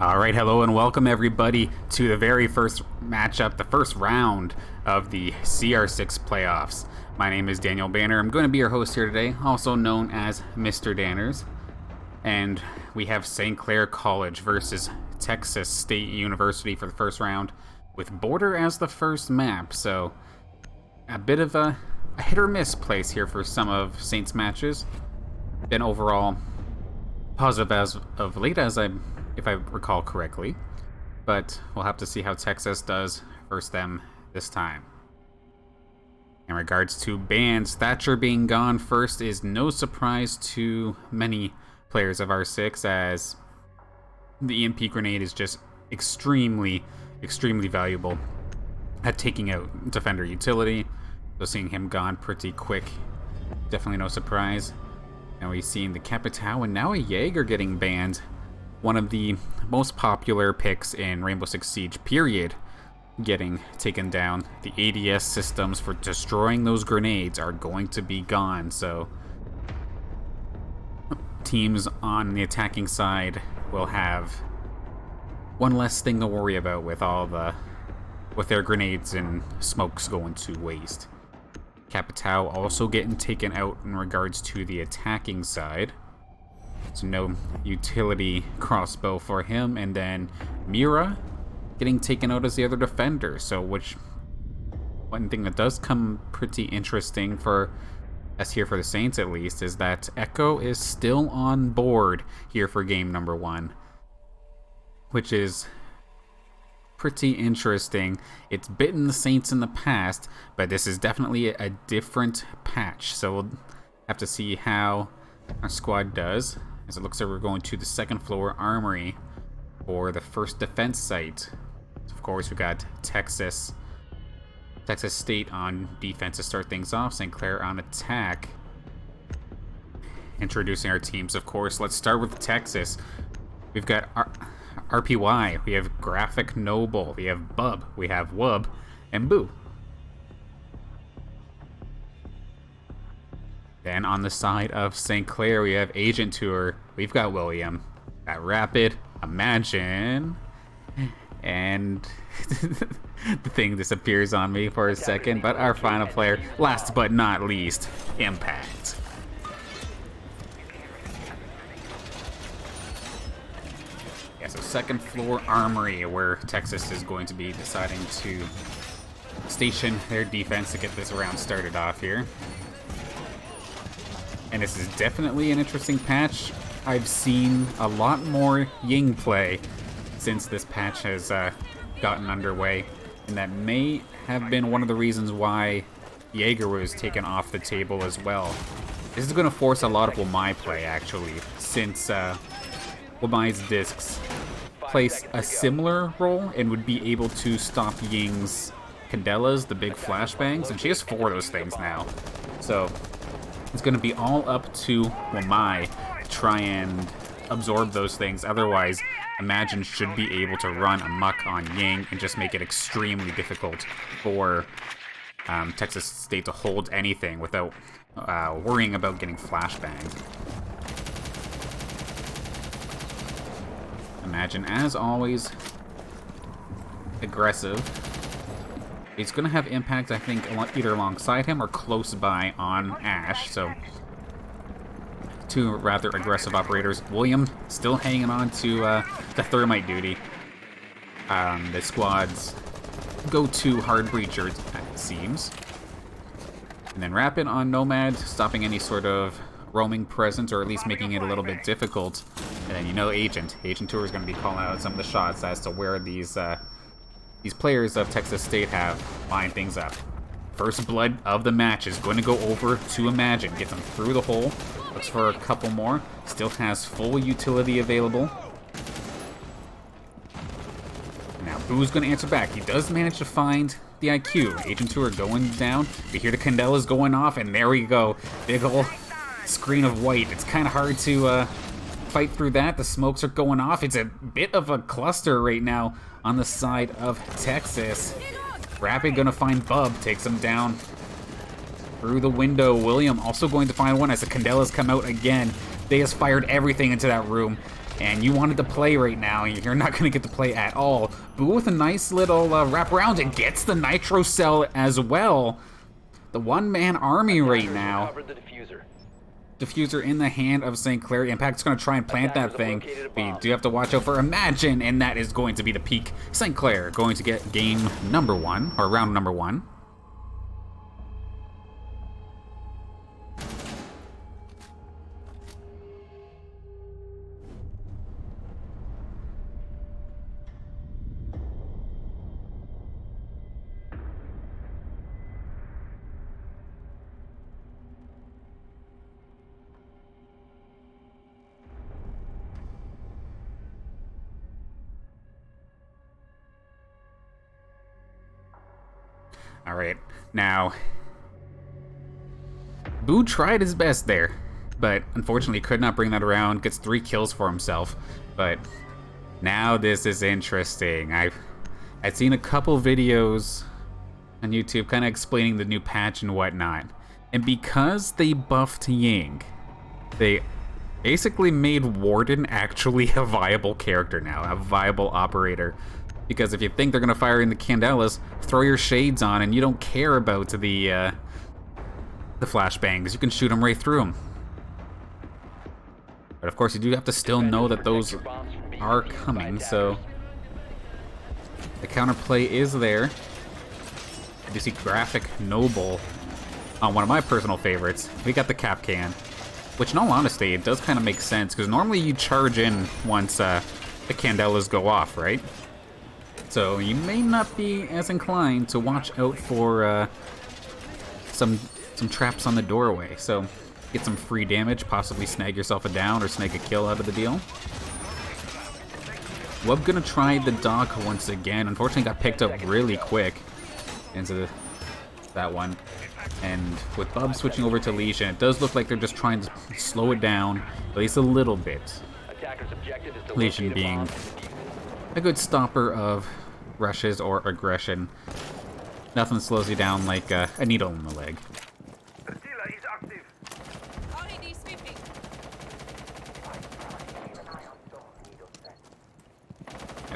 Alright, hello and welcome everybody to the very first matchup, the first round of the CR6 playoffs. My name is Daniel Banner. I'm going to be your host here today, also known as Mr. Danners. And we have St. Clair College versus Texas State University for the first round, with Border as the first map. So, a bit of a hit or miss place here for some of Saint's matches. Been overall positive as of late, if I recall correctly, but we'll have to see how Texas does versus them this time. In regards to bans, Thatcher being gone first is no surprise to many players of R6, as the EMP grenade is just extremely valuable at taking out defender utility. So seeing him gone pretty quick, definitely no surprise. Now we've seen the Capitao and now a Jaeger getting banned. One of the most popular picks in Rainbow Six Siege, period, getting taken down. The ADS systems for destroying those grenades are going to be gone, so teams on the attacking side will have one less thing to worry about with their grenades and smokes going to waste. Capitao also getting taken out in regards to the attacking side. So no utility crossbow for him, and then Mira getting taken out as the other defender. So one thing that does come pretty interesting for us here for the Saints at least is that Echo is still on board here for game number 1, which is pretty interesting. It's bitten the Saints in the past, but this is definitely a different patch. So we'll have to see how our squad does. As it looks like we're going to the second floor armory for the first defense site. Of course, we got Texas State on defense to start things off. St. Clair on attack. Introducing our teams, of course. Let's start with Texas. We've got RPY, we have Graphic Noble, we have Bub, we have Wub, and Boo. Then on the side of St. Clair, we have Agent Tour. We've got William, got Rapid, Imagine, and the thing disappears on me for a second, but our final player, last but not least, Impact. Yeah, so second floor armory, where Texas is going to be deciding to station their defense to get this round started off here. And this is definitely an interesting patch. I've seen a lot more Ying play since this patch has gotten underway, and that may have been one of the reasons why Jaeger was taken off the table as well. This is going to force a lot of Wamai play, actually, since Wamai's discs place a similar role and would be able to stop Ying's Candelas, the big flashbangs, and she has 4 of those things now. So it's going to be all up to Wamai to try and absorb those things. Otherwise, Imagine should be able to run amok on Ying and just make it extremely difficult for Texas State to hold anything without worrying about getting flashbanged. Imagine, as always, aggressive. He's going to have Impact, I think, either alongside him or close by on Ash, so 2 rather aggressive operators. William still hanging on to the thermite duty. The squad's go-to hard breacher, it seems. And then Rapid on Nomad, stopping any sort of roaming presence, or at least making it a little bit difficult. And then Agent Tour is going to be calling out some of the shots as to where these players of Texas State have lined things up. First blood of the match is going to go over to Imagine. Gets him through the hole. Looks for a couple more. Still has full utility available. Now Boo's going to answer back. He does manage to find the IQ. Agent Tour going down. We hear the Candelas going off, and there we go. Big ol' screen of white. It's kind of hard to fight through that. The smokes are going off. It's a bit of a cluster right now on the side of Texas. Rapid gonna find Bub, takes him down through the window. William also going to find one as the Candelas come out again. They just fired everything into that room, and you wanted to play right now, and you're not going to get to play at all. Boo with a nice little wraparound and gets the nitro cell as well. The one-man army right now. Diffuser in the hand of St. Clair. Impact's going to try and plant that thing. But you do have to watch out for Imagine, and that is going to be the peak. St. Clair going to get game number 1, or round number 1. Alright, now, Boo tried his best there, but unfortunately could not bring that around, gets 3 kills for himself, but now this is interesting. I've seen a couple videos on YouTube kind of explaining the new patch and whatnot, and because they buffed Ying, they basically made Warden actually a viable character now, a viable operator. Because if you think they're gonna fire in the Candelas, throw your shades on, and you don't care about the flashbangs. You can shoot them right through them. But of course, you do have to still know that those are coming. So the counterplay is there. You see Graphic Noble on one of my personal favorites. We got the Cap Can, which in all honesty, it does kind of make sense because normally you charge in once the Candelas go off, right? So you may not be as inclined to watch out for some traps on the doorway. So get some free damage, possibly snag yourself a down or snag a kill out of the deal. Wub gonna try the dock once again. Unfortunately got picked up really quick into that one. And with Bub switching over to Legion, it does look like they're just trying to slow it down, at least a little bit. Legion being a good stopper of rushes or aggression. Nothing slows you down like a needle in the leg.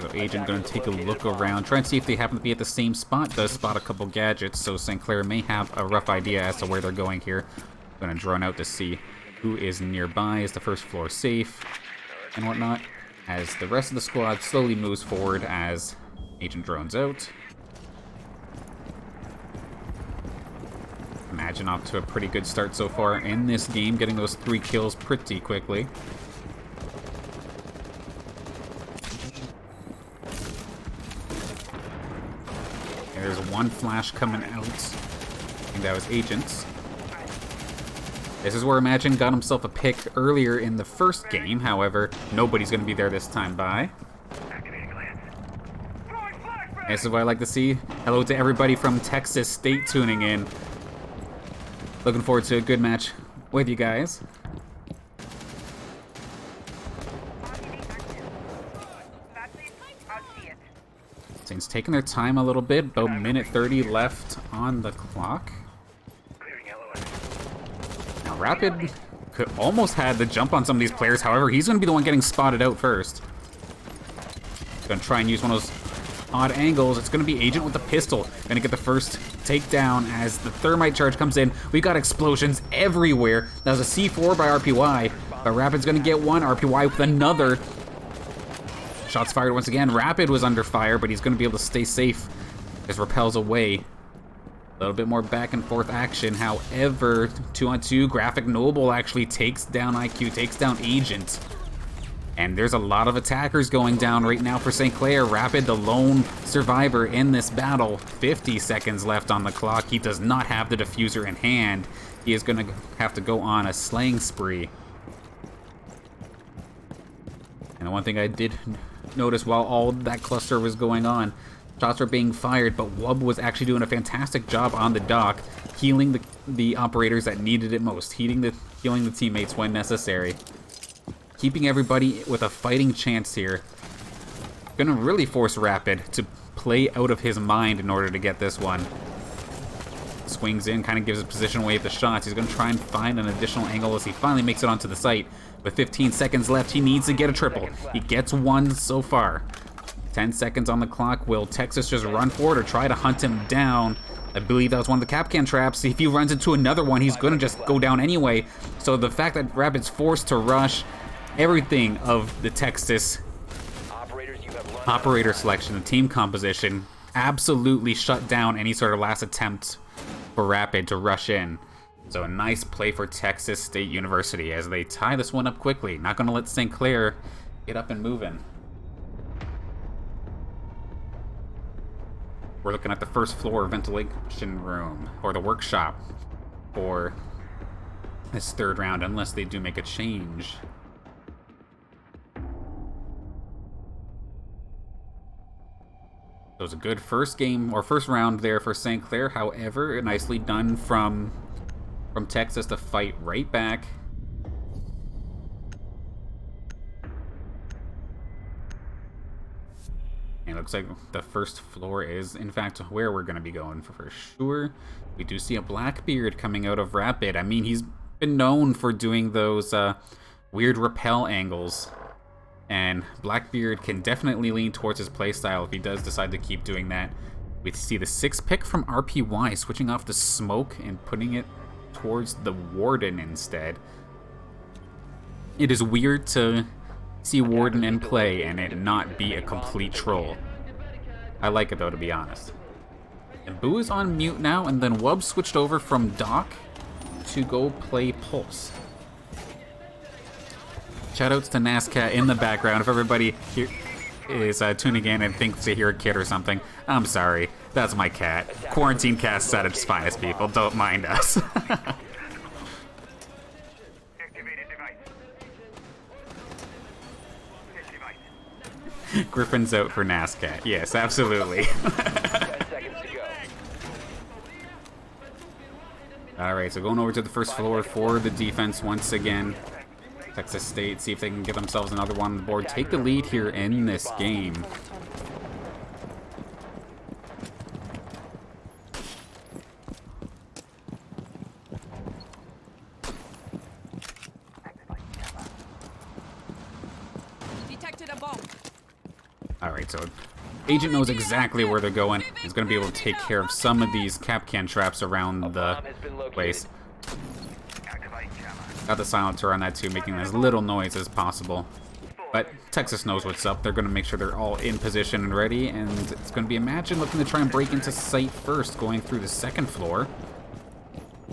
So Agent gonna take a look around, try and see if they happen to be at the same spot. Does spot a couple gadgets, so St. Clair may have a rough idea as to where they're going here. Gonna drone out to see who is nearby. Is the first floor safe and whatnot? As the rest of the squad slowly moves forward as Agent drones out. Imagine off to a pretty good start so far in this game, getting those 3 kills pretty quickly. There's one flash coming out. I think that was Agent's. This is where Imagine got himself a pick earlier in the first game. However, nobody's going to be there this time by. This is what I like to see. Hello to everybody from Texas State tuning in. Looking forward to a good match with you guys. Saints taking their time a little bit. About minute 30 left on the clock. Now Rapid could almost had the jump on some of these players. However, he's going to be the one getting spotted out first. Going to try and use one of those odd angles. It's going to be Agent with the pistol. Going to get the first takedown as the thermite charge comes in. We got explosions everywhere. That was a C4 by RPY. But Rapid's going to get one. RPY with another. Shots fired once again. Rapid was under fire, but he's going to be able to stay safe as repels away. A little bit more back and forth action. However, 2-on-2, Graphic Noble actually takes down IQ, takes down Agent. And there's a lot of attackers going down right now for St. Clair. Rapid, the lone survivor in this battle. 50 seconds left on the clock. He does not have the diffuser in hand. He is going to have to go on a slaying spree. And the one thing I did notice while all that cluster was going on, shots were being fired, but Wub was actually doing a fantastic job on the dock, healing the operators that needed it most, healing the teammates when necessary. Keeping everybody with a fighting chance here. Gonna really force Rapid to play out of his mind in order to get this one. Swings in, kind of gives his position away at the shots. He's going to try and find an additional angle as he finally makes it onto the site. With 15 seconds left, he needs to get a triple. He gets one so far. 10 seconds on the clock. Will Texas just run for it or try to hunt him down? I believe that was one of the Capcan traps. If he runs into another one, he's going to just go down anyway. So the fact that Rapid's forced to rush everything of the Texas operator selection, the team composition, absolutely shut down any sort of last attempt for Rapid to rush in. So a nice play for Texas State University as they tie this one up quickly. Not going to let St. Clair get up and moving. We're looking at the first floor ventilation room, or the workshop, for this third round, unless they do make a change. It was a good first game, or first round there for St. Clair. However, nicely done from Texas to fight right back. And it looks like the first floor is, in fact, where we're going to be going for sure. We do see a Blackbeard coming out of Rapid. I mean, he's been known for doing those weird rappel angles. And Blackbeard can definitely lean towards his playstyle if he does decide to keep doing that. We see the 6 pick from RPY, switching off the smoke and putting it towards the Warden instead. It is weird to see Warden in play and it not be a complete troll. I like it though, to be honest. And Boo is on mute now, and then Wub switched over from Doc to go play Pulse. Shoutouts to NASCAR in the background. If everybody here is tuning in and thinks they hear a kid or something, I'm sorry. That's my cat. Quarantine Cast at its finest, people. Don't mind us. Griffin's out for NASCAR. Yes, absolutely. Alright, so going over to the first floor for the defense once again. Texas State, see if they can get themselves another one on the board. Take the lead here in this game. Detected a bomb. Alright, so Agent knows exactly where they're going. He's going to be able to take care of some of these Capcan traps around the place. Got the silencer on that too, making as little noise as possible. But Texas knows what's up. They're going to make sure they're all in position and ready, and it's going to be Imagine looking to try and break into site first, going through the second floor.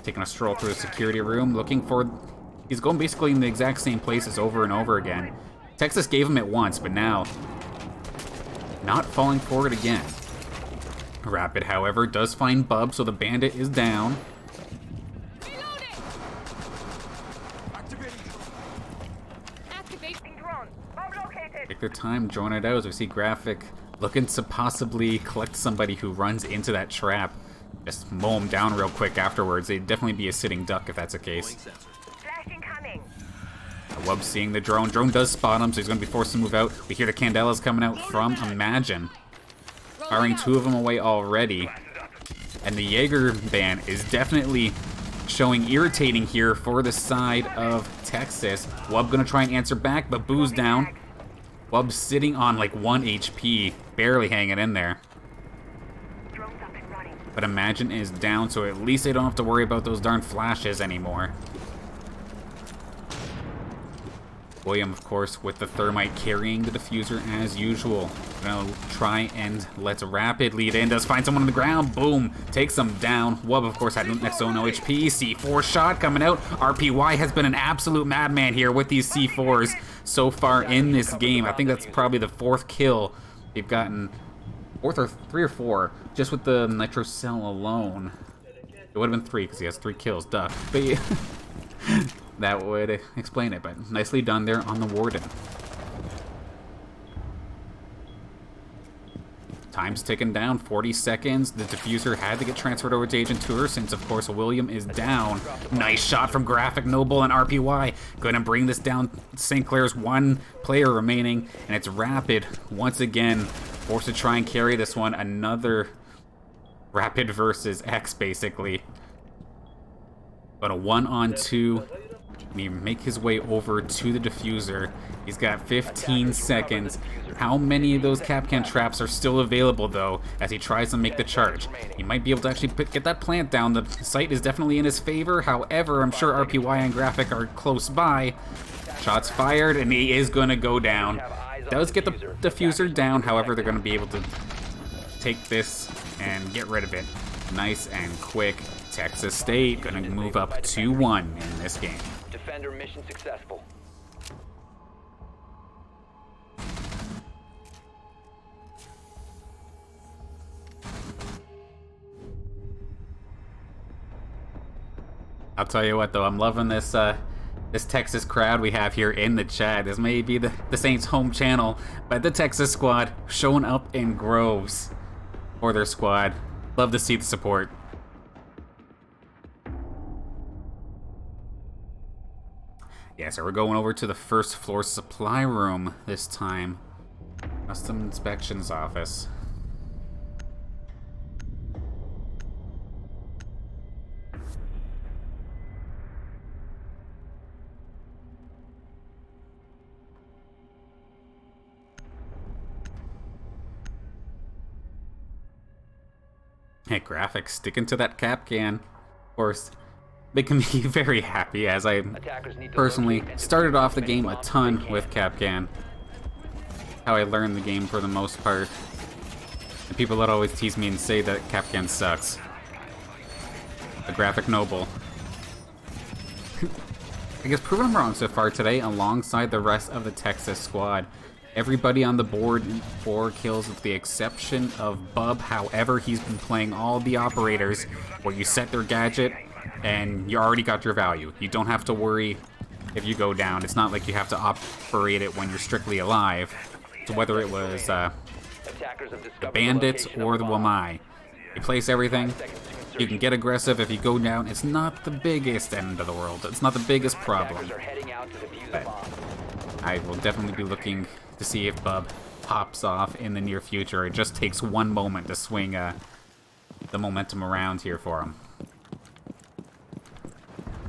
Taking a stroll through the security room, looking for... He's going basically in the exact same places over and over again. Texas gave him it once, but now... not falling for it again. Rapid, however, does find Bub, so the bandit is down. Take their time, drone it out as we see Graphic looking to possibly collect somebody who runs into that trap. Just mow him down real quick afterwards. They'd definitely be a sitting duck if that's the case. Wub seeing the drone. Drone does spot him, so he's going to be forced to move out. We hear the Candelas coming out from Imagine. Firing 2 of them away already. And the Jaeger ban is definitely showing irritating here for the side of Texas. Wub going to try and answer back, but Boo's down. Wub sitting on like 1 HP, barely hanging in there. But Imagine is down, so at least they don't have to worry about those darn flashes anymore. William, of course, with the thermite carrying the diffuser as usual. Gonna try and let Rapid lead in. Does find someone on the ground. Boom. Takes them down. Wub, of course, had next to no HP. C4 shot coming out. RPY has been an absolute madman here with these C4s so far in this game. I think that's probably the 4th kill they've gotten. 4th or 3 or 4, just with the Nitro Cell alone. It would have been 3 because he has 3 kills, duh. But yeah, that would explain it, but nicely done there on the Warden. Time's ticking down, 40 seconds. The diffuser had to get transferred over to Agent Tour since, of course, William is down. Nice shot from Graphic, Noble, and RPY. Going to bring this down. St. Clair's 1 player remaining, and it's Rapid once again forced to try and carry this one. Another Rapid versus X, basically. But a 1-on-2. He make his way over to the diffuser. He's got 15 seconds. How many of those Kapkan traps are still available, though, as he tries to make the charge? He might be able to actually get that plant down. The site is definitely in his favor. However, I'm sure RPY and Graphic are close by. Shots fired, and he is going to go down. Does get the diffuser down. However, they're going to be able to take this and get rid of it. Nice and quick. Texas State going to move up 2-1 in this game. Defender mission successful. I'll tell you what, though, I'm loving this this Texas crowd we have here in the chat. This may be the Saints' home channel, but the Texas squad showing up in groves for their squad. Love to see the support. Yeah, so we're going over to the first floor supply room this time. Custom inspections office. Hey, Graphics sticking to that Kapkan. Of course, making me very happy as I personally started off the game a ton with Kapkan. How I learned the game for the most part. And people that always tease me and say that Kapkan sucks. The Graphic Noble. I guess proven I'm wrong so far today alongside the rest of the Texas squad. Everybody on the board in 4 kills with the exception of Bub. However, he's been playing all the operators where you set their gadget and you already got your value. You don't have to worry if you go down. It's not like you have to operate it when you're strictly alive. So whether it was the Bandits or the Wamai, you place everything. You can get aggressive if you go down. It's not the biggest end of the world. It's not the biggest problem. But I will definitely be looking to see if Bub pops off in the near future. It just takes one moment to swing the momentum around here for him.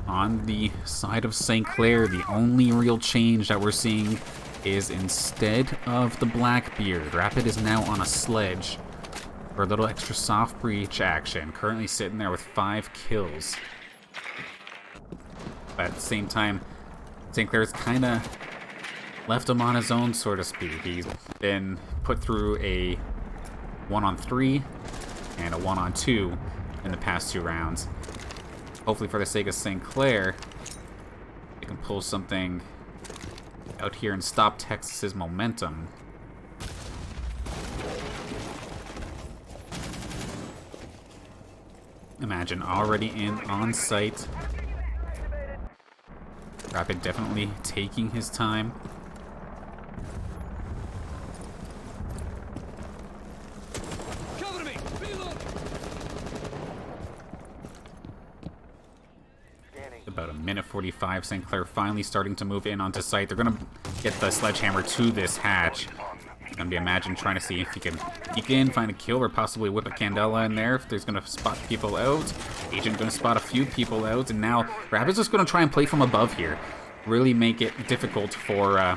On the side of St. Clair, the only real change that we're seeing is instead of the Blackbeard, Rapid is now on a sledge for a little extra soft breach action. Currently sitting there with 5 kills. But at the same time, St. Clair's kind of left him on his own, so to speak. He's been put through a 1-on-3 and a 1-on-2 in the past 2 rounds. Hopefully, for the sake of St. Clair, they can pull something out here and stop Texas's momentum. Imagine already in on site. Rapid definitely taking his time. About a minute 45, St. Clair finally starting to move in onto site. They're going to get the sledgehammer to this hatch. It's going to be Imagine trying to see if he can peek in, find a kill, or possibly whip a Candela in there if there's going to spot people out. Agent going to spot a few people out, and now Rapid's just going to try and play from above here. Really make it difficult for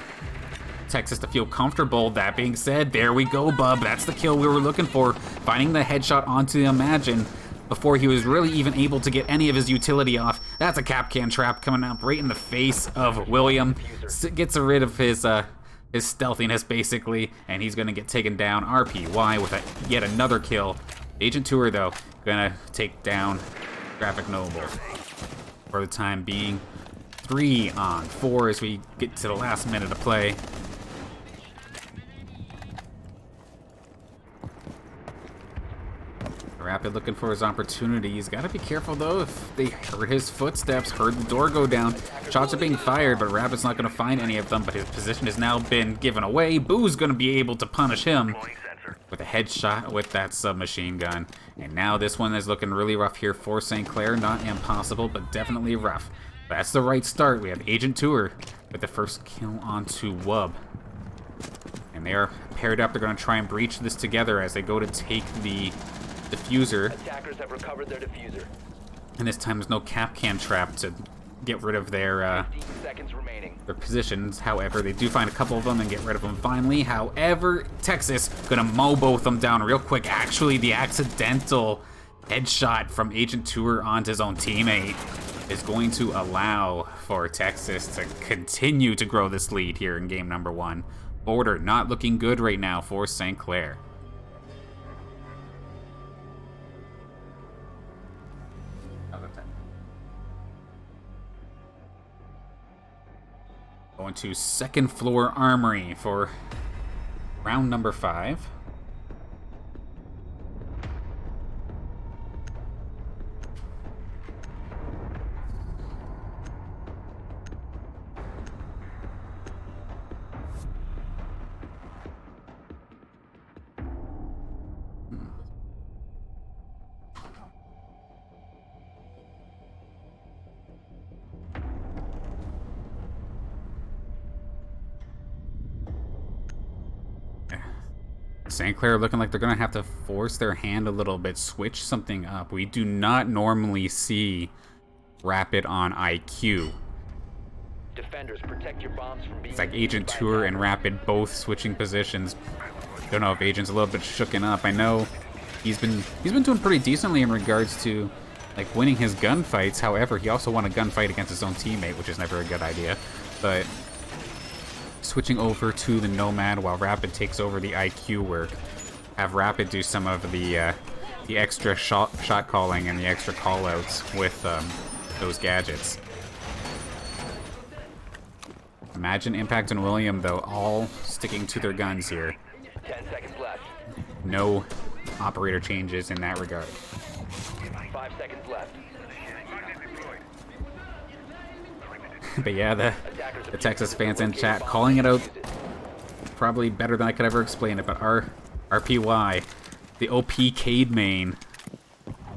Texas to feel comfortable. That being said, there we go, Bub. That's the kill we were looking for. Finding the headshot onto Imagine before he was really even able to get any of his utility off. That's a Kapkan trap coming up right in the face of William. Gets rid of his stealthiness, basically, and he's going to get taken down. RPY with yet another kill. Agent Tour, though, going to take down Graphic Noble for the time being. 3-on-4 as we get to the last minute of play. Rapid looking for his opportunity. He's got to be careful, though, if they heard his footsteps, heard the door go down. Shots are being fired, but Rapid's not going to find any of them, but his position has now been given away. Boo's going to be able to punish him with a headshot with that submachine gun. And now this one is looking really rough here for St. Clair. Not impossible, but definitely rough. That's the right start. We have Agent Tour with the first kill onto Wub. And they are paired up. They're going to try and breach this together as they go to take the diffuser. Attackers have recovered their diffuser. And this time there's no Kapkan trap to get rid of their 15 seconds remaining. their positions. However, they do find a couple of them and get rid of them finally. However, Texas gonna mow both of them down real quick. Actually, the accidental headshot from Agent Tour onto his own teammate is going to allow for Texas to continue to grow this lead here in game number 1. Border not looking good right now for St. Clair. Going to second floor armory for round number 5. St. Clair looking like they're going to have to force their hand a little bit, switch something up. We do not normally see Rapid on IQ. Defenders, protect your bombs from being... It's like Agent Tour and Rapid both switching positions. Don't know if Agent's a little bit shooken up. I know he's been doing pretty decently in regards to like winning his gunfights. However, he also won a gunfight against his own teammate, which is never a good idea. But switching over to the Nomad while Rapid takes over the IQ work. Have Rapid do some of the extra shot calling and the extra callouts with those gadgets. Imagine Impact and William, though, all sticking to their guns here. 10 seconds left. No operator changes in that regard. 5 seconds left. But yeah, the Texas fans in chat calling it out probably better than I could ever explain it, but RPY, the OP Cade main,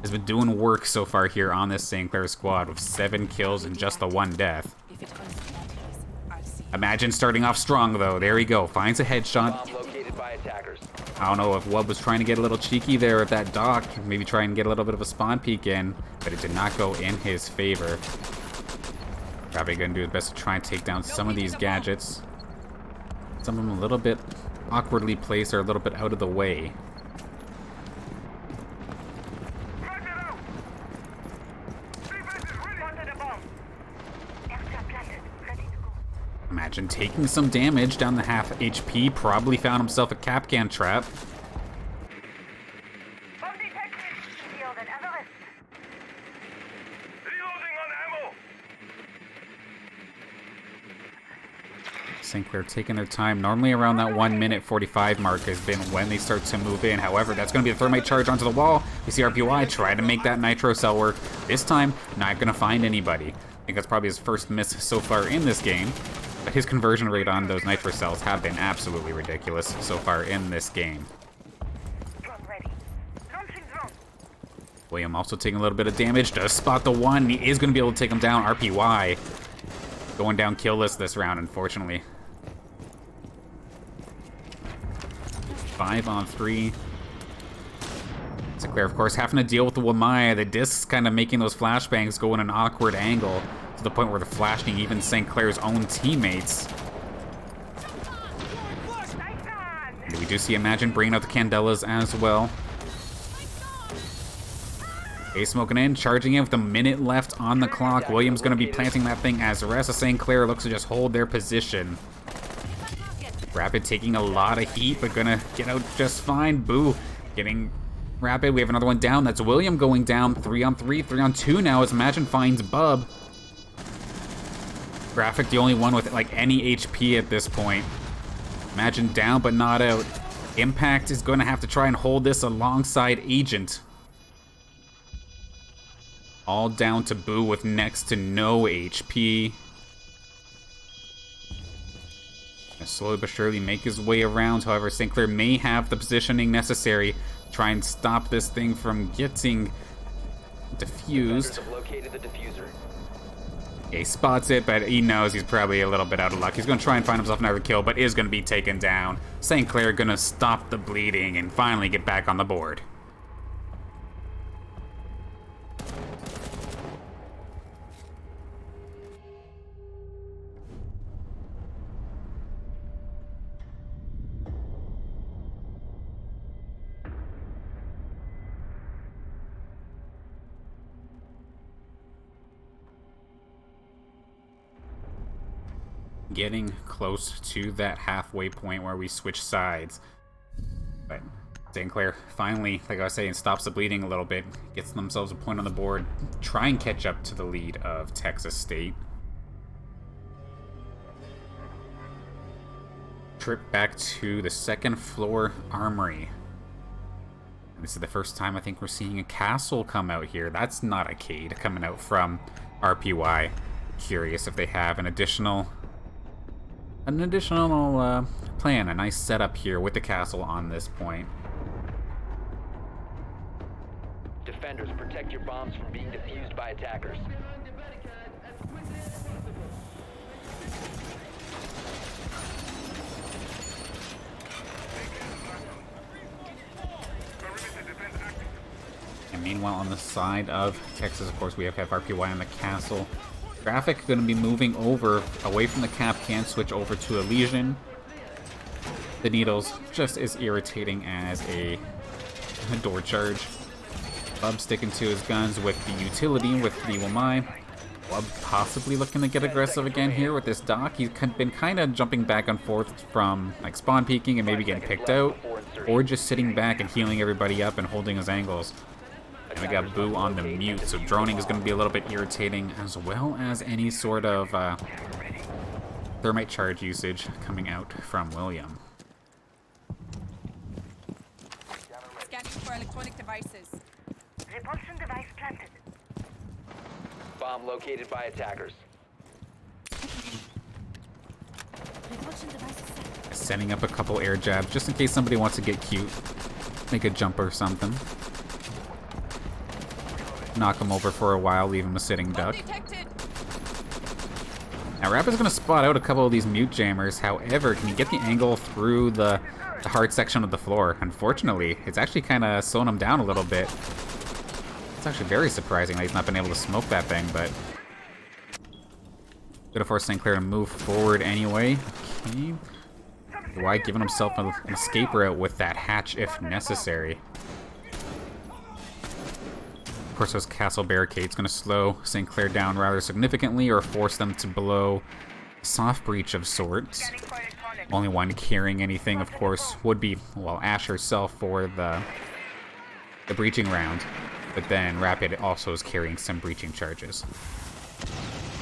has been doing work so far here on this St. Clair squad with 7 kills and just the 1 death. Imagine starting off strong though. There we go. Finds a headshot. Bomb located by attackers. I don't know if Wub was trying to get a little cheeky there at that dock, maybe try and get a little bit of a spawn peek in, but it did not go in his favor. Probably gonna do his best to try and take down some of these gadgets. Some of them a little bit awkwardly placed or a little bit out of the way. Imagine taking some damage down the half HP, probably found himself a Kapkan trap. St. Clair taking their time. Normally around that 1 minute 45 mark has been when they start to move in. However, that's going to be a thermite charge onto the wall. We see RPY try to make that nitro cell work. This time, not going to find anybody. I think that's probably his first miss so far in this game. But his conversion rate on those nitro cells have been absolutely ridiculous so far in this game. William also taking a little bit of damage. Does spot the one. He is going to be able to take him down. RPY going down kill list this round, unfortunately. 5 on 3. St. Clair, of course, having to deal with the Wamaya. The discs kind of making those flashbangs go in an awkward angle to the point where they're flashing even St. Clair's own teammates. And we do see Imagine bringing out the Candelas as well. A smoking in, charging in with a minute left on the clock. Williams going to be planting that thing as the rest of St. Clair looks to just hold their position. Rapid taking a lot of heat, but gonna get out just fine. Boo getting Rapid. We have another one down. That's William going down. 3 on 3, 3 on 2 now as Imagine finds Bub. Graphic the only one with like any HP at this point. Imagine down but not out. Impact is going to have to try and hold this alongside Agent. All down to Boo with next to no HP. Slowly but surely make his way around. However, St. Clair may have the positioning necessary to try and stop this thing from getting diffused. Located the diffuser. He spots it, but he knows he's probably a little bit out of luck. He's going to try and find himself another kill, but is going to be taken down. St. Clair going to stop the bleeding and finally get back on the board. getting close to that halfway point where we switch sides. But Clair finally, like I was saying, stops the bleeding a little bit, gets themselves a point on the board, try and catch up to the lead of Texas State. Trip back to the second floor armory. And this is the first time I think we're seeing a castle come out here. That's not a Cade coming out from RPY. Curious if they have an additional plan, a nice setup here with the castle on this point. Defenders, protect your bombs from being defused by attackers. And meanwhile, on the side of Texas, of course, we have RPY on the castle. Graphic going to be moving over, away from the cap can, switch over to a Legion. The needles, just as irritating as a door charge. Bub sticking to his guns with the utility, with the Wamai. Bub possibly looking to get aggressive again here with this dock. He's been kind of jumping back and forth from like spawn peeking and maybe getting picked out, or just sitting back and healing everybody up and holding his angles. And we got Boo on the mute, so droning is going to be a little bit irritating, as well as any sort of thermite charge usage coming out from William. Scanning for electronic devices. Repulsion device planted. Bomb located by attackers. Repulsion device set. Setting up a couple air jabs, just in case somebody wants to get cute. Make a jump or something. Knock him over for a while, leave him a sitting duck. Detected. Now Rapid's going to spot out a couple of these mute jammers, however, can he get the angle through the hard section of the floor? Unfortunately, it's actually kind of slowing him down a little bit. It's actually very surprising that he's not been able to smoke that thing, but gonna force St. Clair to move forward anyway. Okay. Why giving himself an escape route with that hatch if necessary. Of course, those castle barricades gonna slow St. Clair down rather significantly, or force them to blow a soft breach of sorts. Only one carrying anything, of course, would be, well, Ash herself for the breaching round. But then Rapid also is carrying some breaching charges.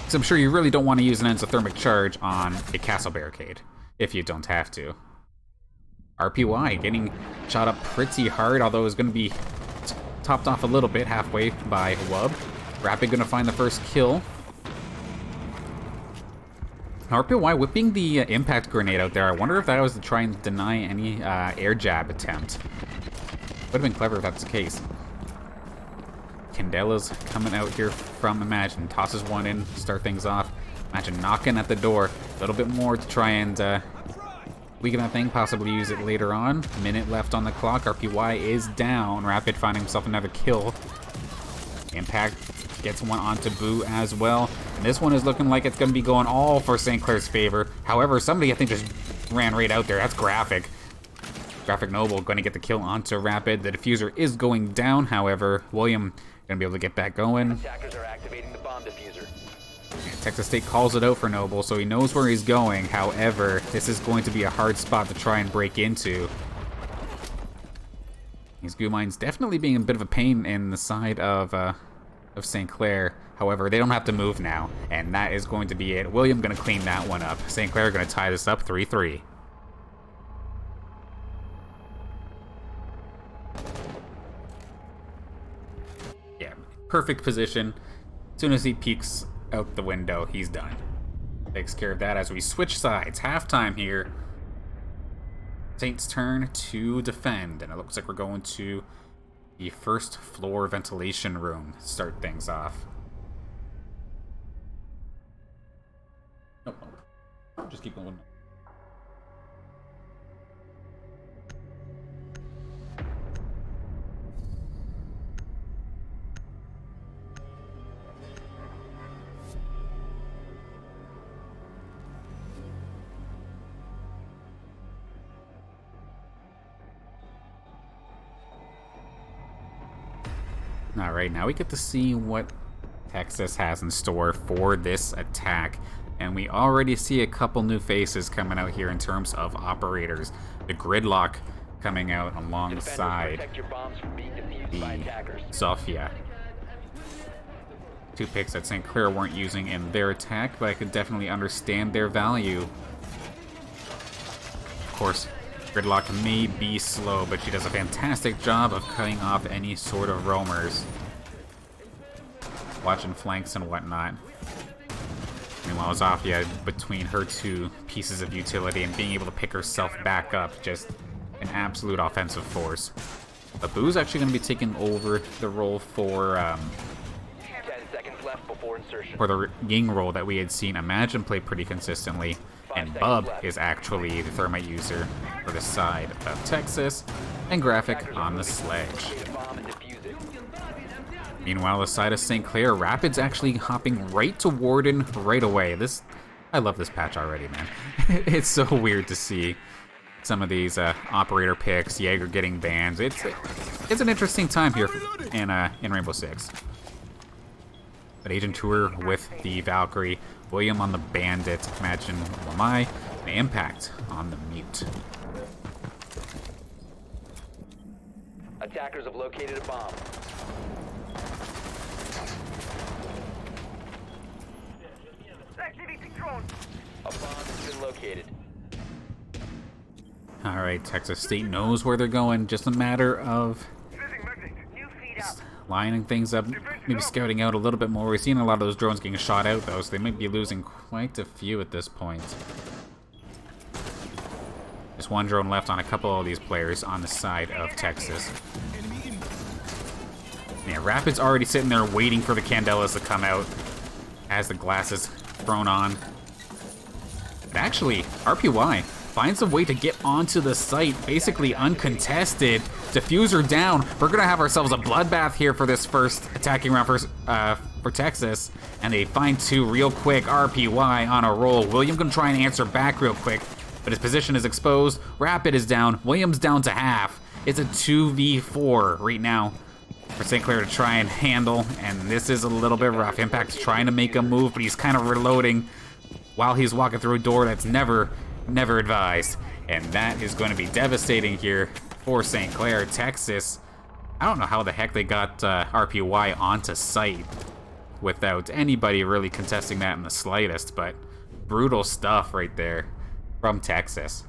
So I'm sure you really don't want to use an exothermic charge on a castle barricade, if you don't have to. RPY getting shot up pretty hard, although it's going to be topped off a little bit halfway by Wub. Rapid going to find the first kill. RPY whipping the impact grenade out there. I wonder if that was to try and deny any air jab attempt. Would have been clever if that's the case. Candela's coming out here from Imagine. Tosses one in, start things off. Imagine knocking at the door. A little bit more to try and weaken that thing, possibly use it later on. Minute left on the clock. RPY is down. Rapid finding himself another kill. Impact gets one onto Boo as well. And this one is looking like it's going to be going all for St. Clair's favor. However, somebody I think just ran right out there. That's Graphic. Graphic Noble going to get the kill onto Rapid. The diffuser is going down, however. William going to be able to get back going. Attackers are activating the bomb diffuser. Texas State calls it out for Noble, so he knows where he's going. However, this is going to be a hard spot to try and break into. These goo mines definitely being a bit of a pain in the side of St. Clair. However, they don't have to move now, and that is going to be it. William going to clean that one up. St. Clair going to tie this up 3-3. Yeah, perfect position. As soon as he peeks out the window, he's done. Takes care of that as we switch sides. Halftime here. Saints' turn to defend, and it looks like we're going to the first floor ventilation room to start things off. Nope. Just keep going. Alright, now we get to see what Texas has in store for this attack. And we already see a couple new faces coming out here in terms of operators. The Gridlock coming out alongside Protect your bombs from being defused by the attackers. Zofia. Two picks that St. Clair weren't using in their attack, but I could definitely understand their value. Of course, Gridlock may be slow, but she does a fantastic job of cutting off any sort of roamers. Watching flanks and whatnot. Meanwhile, Zofia, between her two pieces of utility and being able to pick herself back up, just an absolute offensive force. But Boo's actually going to be taking over the role for 10 seconds left before insertion. the Ying role that we had seen Imagine play pretty consistently. And Bub is actually the Thermite user for the side of Texas, and Graphic on the Sledge. Locate a bomb and defuse it. Meanwhile, the side of St. Clair, Rapid's actually hopping right to Warden right away. I love this patch already, man. It's so weird to see some of these operator picks, Jaeger getting bans. It's an interesting time here in Rainbow Six. But Agent Tour with the Valkyrie, William on the Bandit, Imagine Lamai, and Impact on the Mute. Attackers have located a bomb. Activating drone. A bomb has been located. Alright, Texas State knows where they're going, just a matter of Using magnet. New feed up. lining things up, maybe scouting out a little bit more. We're seeing a lot of those drones getting shot out, though, so they might be losing quite a few at this point. Just one drone left on a couple of these players on the side of Texas. Yeah, Rapid's already sitting there waiting for the Candelas to come out as the glass is thrown on. But actually, RPY finds a way to get onto the site, basically uncontested. Diffuser down. We're gonna have ourselves a bloodbath here for this first attacking round for Texas, and they find two real quick. RPY on a roll. William gonna try and answer back real quick, but his position is exposed. Rapid is down. William's down to half. It's a 2v4 right now for St. Clair to try and handle, and this is a little bit rough. Impact's trying to make a move, but he's kind of reloading while he's walking through a door that's never advised. And that is going to be devastating here for St. Clair. Texas, I don't know how the heck they got RPY onto site without anybody really contesting that in the slightest, but brutal stuff right there from Texas.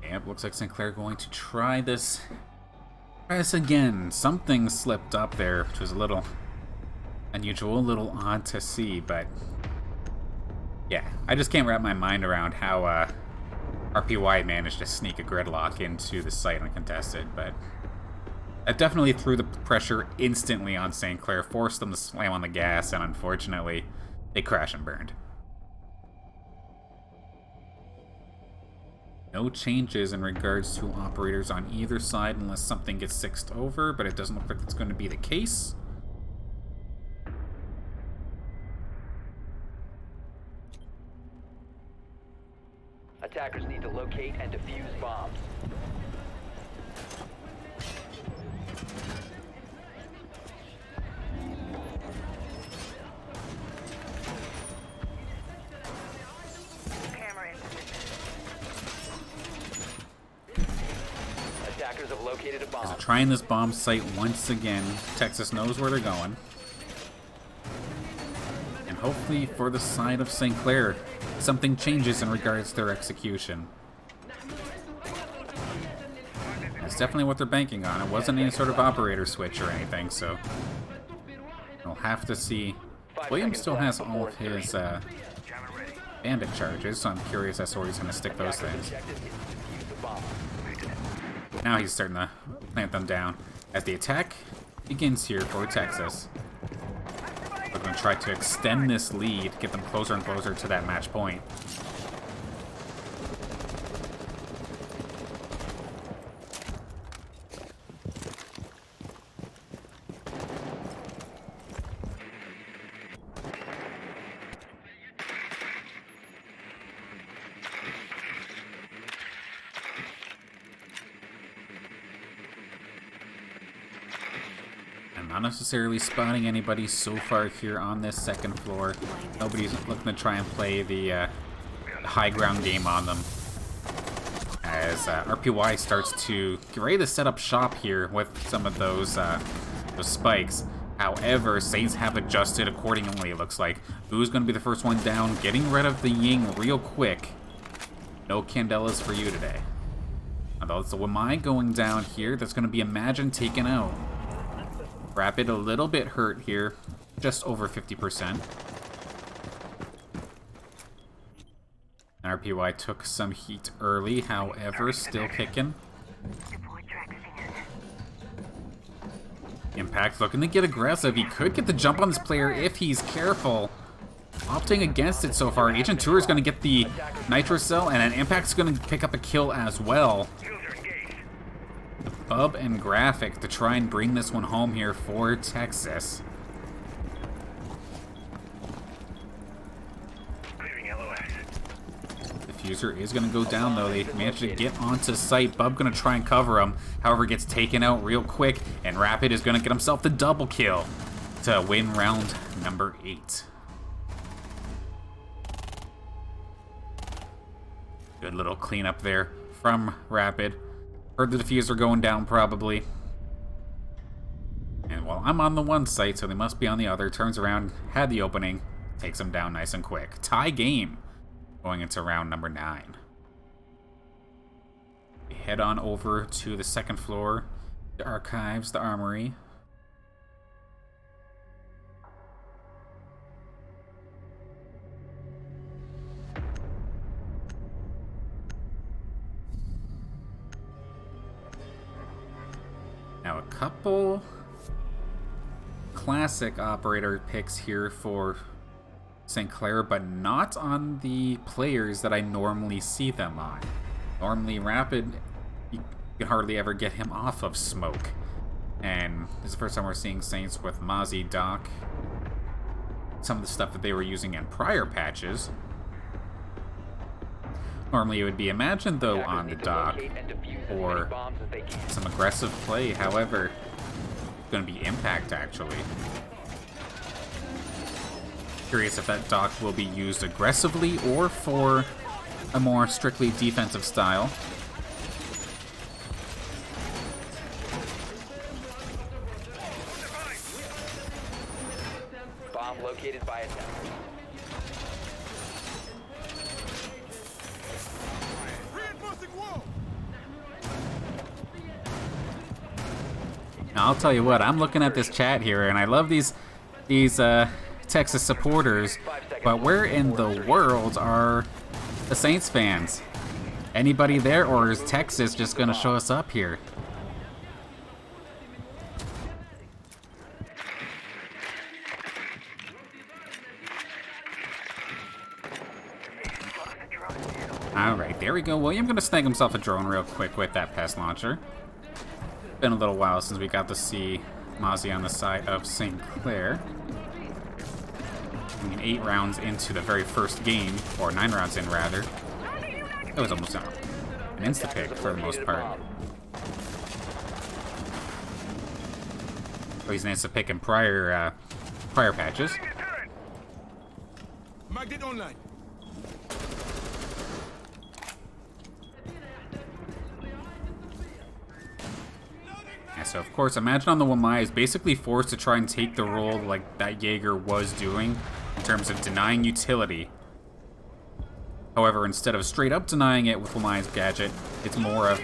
Yep, looks like St. Clair going to try this again. Something slipped up there, which was a little unusual, a little odd to see, but yeah, I just can't wrap my mind around how RPY managed to sneak a Gridlock into the site uncontested, but that definitely threw the pressure instantly on St. Clair, forced them to slam on the gas, and unfortunately, they crash and burned. No changes in regards to operators on either side unless something gets sixed over, but it doesn't look like that's going to be the case. Attackers need to locate and defuse bombs. Camera in position. Attackers have located a bomb. So trying this bomb site once again. Texas knows where they're going. And hopefully for the side of St. Clair, something changes in regards to their execution. That's definitely what they're banking on. It wasn't any sort of operator switch or anything, so we'll have to see. William still has all of his bandit charges, so I'm curious as to where he's going to stick those things. Now he's starting to plant them down as the attack begins here for Texas. We're going to try to extend this lead, get them closer and closer to that match point. Not necessarily spotting anybody so far here on this second floor. Nobody's looking to try and play the high ground game on them. As RPY starts to get ready to set up shop here with some of those spikes. However, Saints have adjusted accordingly, it looks like. Boo's going to be the first one down, getting rid of the Ying real quick. No Candelas for you today. Although it's the Wamai going down here, that's going to be Imagine taken out. Rapid a little bit hurt here, just over 50%. RPY took some heat early, however, still kicking. Impact looking to get aggressive. He could get the jump on this player if he's careful. Opting against it so far. Agent Tour is going to get the Nitro Cell, and then Impact's going to pick up a kill as well. Bub and Graphic to try and bring this one home here for Texas. Diffuser is going to go down, though. They managed to get onto site. Bub going to try and cover him. However, gets taken out real quick, and Rapid is going to get himself the double kill to win round number 8. Good little cleanup there from Rapid. Heard the diffuser going down, probably. And while I'm on the one site, so they must be on the other. Turns around, had the opening, takes him down nice and quick. Tie game going into round number 9. We head on over to the second floor, the archives, the armory. Now a couple classic operator picks here for St. Clair, but not on the players that I normally see them on. Normally Rapid, you can hardly ever get him off of smoke. And this is the first time we're seeing Saints with Mozzie, Doc, some of the stuff that they were using in prior patches. Normally it would be Imagine, though, on the Doc, or some aggressive play. However, it's going to be Impact, actually. Curious if that Doc will be used aggressively or for a more strictly defensive style. Bomb located by attackers. Now, I'll tell you what, I'm looking at this chat here, and I love these Texas supporters, but where in the world are the Saints fans? Anybody there, or is Texas just going to show us up here? Alright, there we go. William going to snag himself a drone real quick with that pest launcher. Been a little while since we got to see Mozzie on the side of St. Clair. I mean, 8 rounds into the very first game, or 9 rounds in, rather. It was almost an insta-pick for the most part. Oh, he's an insta-pick in prior patches. Magnet online. Yeah, so of course, Imagine on the Wamai is basically forced to try and take the role like that Jaeger was doing in terms of denying utility. However, instead of straight up denying it with Wamai's gadget, it's more of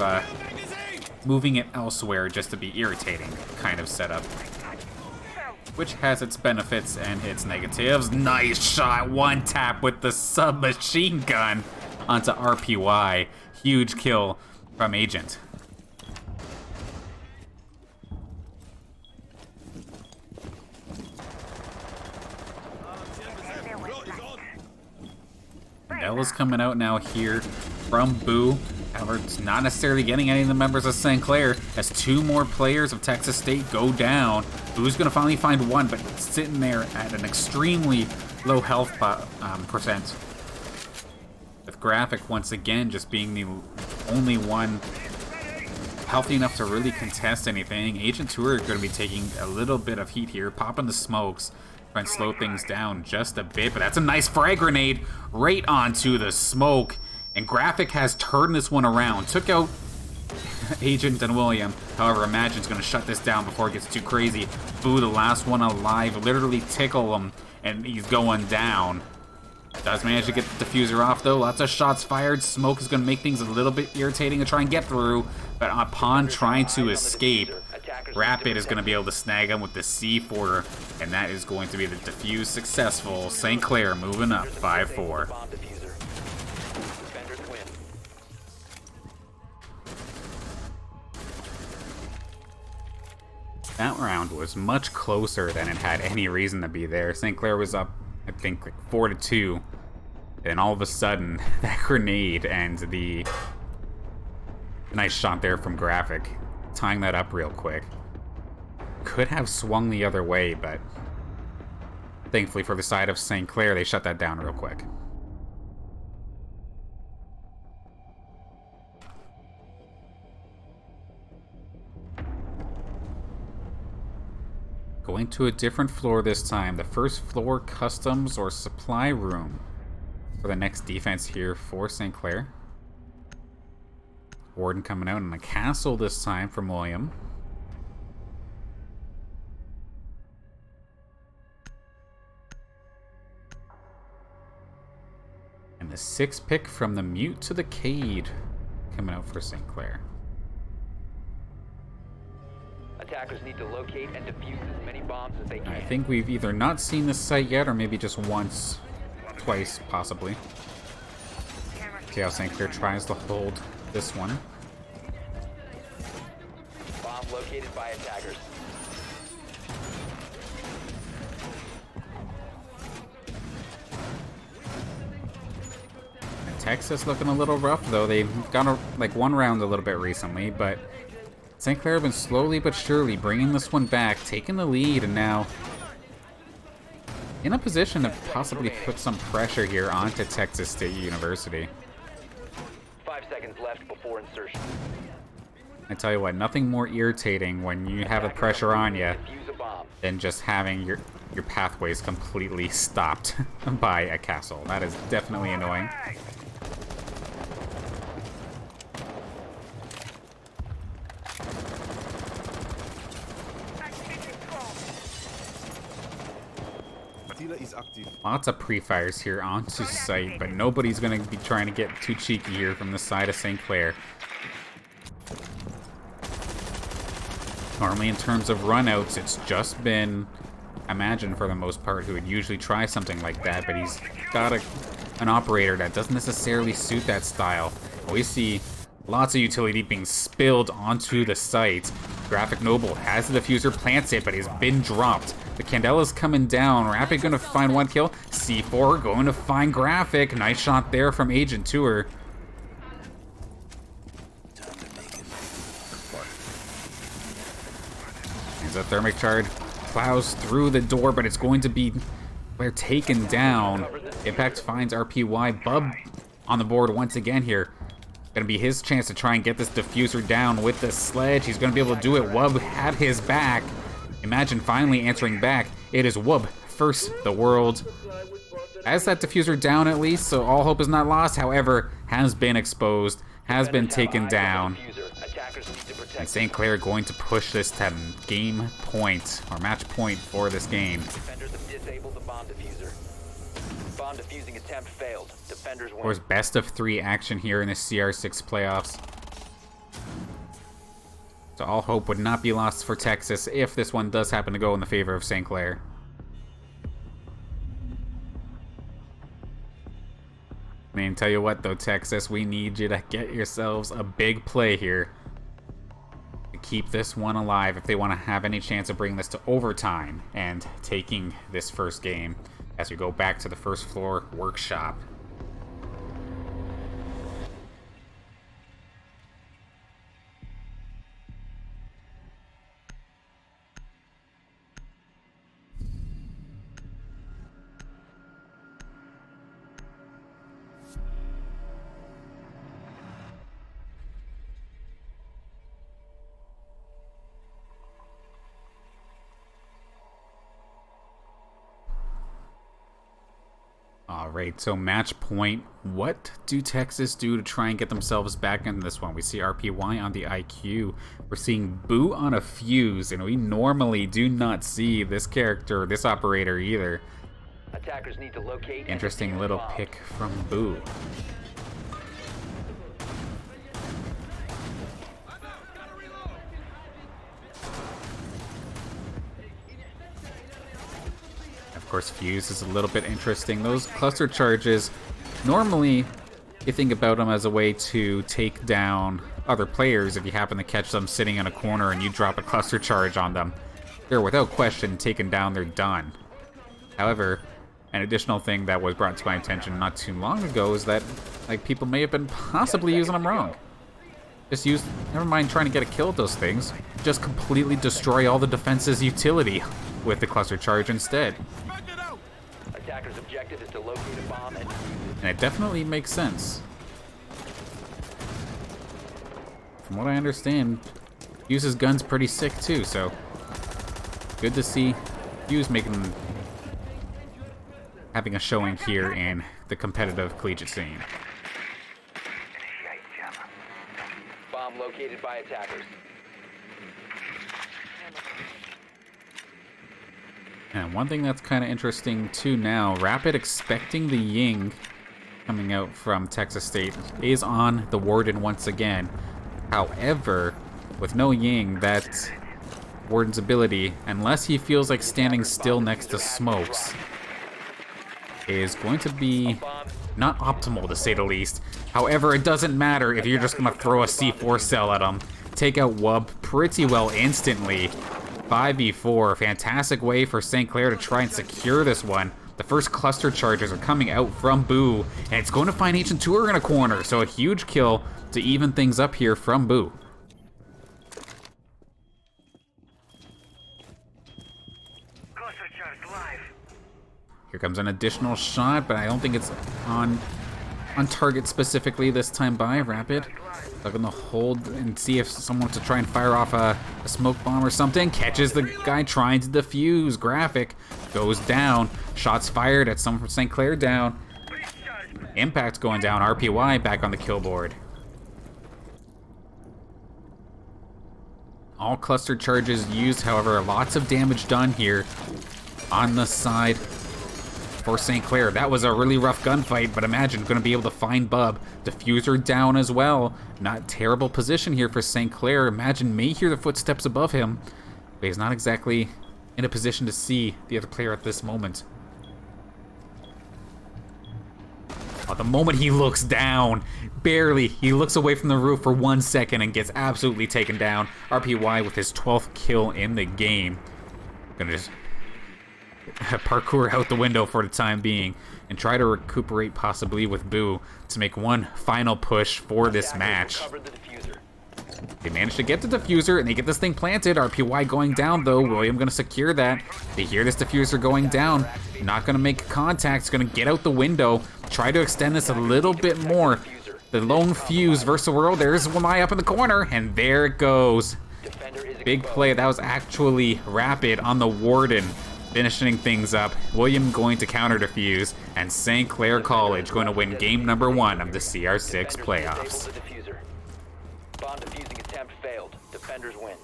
moving it elsewhere just to be irritating kind of setup. Which has its benefits and its negatives. Nice shot, one tap with the submachine gun onto RPY. Huge kill from Agent. Ella's coming out now here from Boo. However, it's not necessarily getting any of the members of St. Clair as 2 more players of Texas State go down. Boo's going to finally find one, but sitting there at an extremely low health percent. With Graphic once again just being the only one healthy enough to really contest anything. Agent 2 are going to be taking a little bit of heat here, popping the smokes, trying to slow things down just a bit. But that's a nice frag grenade right onto the smoke. And Graphic has turned this one around. Took out Agent and William. However, Imagine's going to shut this down before it gets too crazy. Boo, the last one alive, literally tickle him, and he's going down. Does manage to get the diffuser off, though. Lots of shots fired. Smoke is going to make things a little bit irritating to try and get through. But upon trying to escape, Rapid is going to be able to snag him with the C4. And that is going to be the defuse successful. St. Clair moving up 5-4. That round was much closer than it had any reason to be there. St. Clair was up, I think, like 4-2. And all of a sudden, that grenade and the nice shot there from Graphic, tying that up real quick, could have swung the other way, but thankfully for the side of St. Clair, they shut that down real quick. Going to a different floor this time. The first floor customs or supply room for the next defense here for St. Clair. Warden coming out in a castle this time from William. And the 6th pick from the Mute to the Cade coming out for St. Clair. Attackers need to locate and defuse as many bombs as they can. I think we've either not seen this site yet or maybe just once, twice possibly. See how St. Clair tries to hold this one. Bomb located by attackers. Texas looking a little rough though. They've got like one round a little bit recently, but St. Clair have been slowly but surely bringing this one back, taking the lead, and now in a position to possibly put some pressure here onto Texas State University. 5 seconds left before insertion. I tell you what, nothing more irritating when you have the pressure on you Defuse a bomb. than just having your pathways completely stopped by a castle. That is definitely annoying. Lots of pre-fires here onto site, but nobody's going to be trying to get too cheeky here from the side of St. Clair. Normally in terms of runouts, it's just been Imagine for the most part who would usually try something like that, but he's got an operator that doesn't necessarily suit that style. We see lots of utility being spilled onto the site. Graphic Noble has the diffuser, plants it, but he's been dropped. The Candela's coming down. Rapid gonna find one kill. C4 going to find Graphic. Nice shot there from Agent Tour. There's a thermic charge. Plows through the door, but it's going to be Clair taken down. Impact finds RPY. Bub on the board once again here. Gonna be his chance to try and get this diffuser down with the sledge. He's gonna be able to do it. Wub had his back. Imagine finally answering back. It is Wub first the world. Has that diffuser down at least, so all hope is not lost. However, has been exposed, has been taken down. And St. Clair going to push this to game point, or match point for this game. Defenders have disabled the bomb diffuser. Bomb defusing attempt failed. Defenders win. Of course, best of 3 action here in the CR6 playoffs. So all hope would not be lost for Texas if this one does happen to go in the favor of St. Clair. I mean, tell you what though, Texas, we need you to get yourselves a big play here to keep this one alive if they want to have any chance of bringing this to overtime and taking this first game as we go back to the first floor workshop. Alright, so match point. What do Texas do to try and get themselves back in this one? We see RPY on the IQ. We're seeing Boo on a fuse, and we normally do not see this character, this operator either. Attackers need to locate. Interesting little pick from Boo. Of course, fuse is a little bit interesting. Those cluster charges, normally you think about them as a way to take down other players if you happen to catch them sitting in a corner and you drop a cluster charge on them. They're without question taken down, they're done. However, an additional thing that was brought to my attention not too long ago is that people may have been possibly using them wrong. Never mind trying to get a kill at those things, just completely destroy all the defense's utility with the cluster charge instead. Attacker's objective is to locate a bomb and it definitely makes sense. From what I understand, Fuse's gun's pretty sick too, so good to see Fuse having a showing here in the competitive collegiate scene. bomb located by attackers. And one thing that's kind of interesting too now, Rapid expecting the Ying coming out from Texas State is on the Warden once again. However, with no Ying, that Warden's ability, unless he feels like standing still next to Smokes, is going to be not optimal to say the least. However, it doesn't matter if you're just going to throw a C4 cell at him. Take out Wub pretty well instantly. 5v4, fantastic way for St. Clair to try and secure this one. The first cluster charges are coming out from Boo, and it's going to find Ancient Tour in a corner, so a huge kill to even things up here from Boo. Cluster charge live. Here comes an additional shot, but I don't think it's on target specifically this time by Rapid. They're gonna hold and see if someone wants to try and fire off a smoke bomb or something. Catches the guy trying to defuse. Graphic goes down. Shots fired at someone from St. Clair down. Impact going down. RPY back on the kill board. All cluster charges used, however, lots of damage done here on the side for St. Clair. That was a really rough gunfight, but imagine going to be able to find Bub. Diffuser down as well. Not terrible position here for St. Clair. Imagine may hear the footsteps above him, but he's not exactly in a position to see the other player at this moment. Oh, the moment he looks down, barely, he looks away from the roof for 1 second and gets absolutely taken down. RPY with his 12th kill in the game. Gonna just parkour out the window for the time being and try to recuperate possibly with Boo to make one final push for this match. They managed to get the diffuser and they get this thing planted. RPY going down though. William gonna secure that. They hear this diffuser going down. Not gonna make contact. It's gonna get out the window. Try to extend this a little bit more. The lone fuse versus the world. There's one eye up in the corner and there it goes. Big play. That was actually Rapid on the Warden. Finishing things up, William going to counter defuse, and St. Clair College going to win game number 1 of the CR6 playoffs. Bomb defusing attempt failed. Defenders win.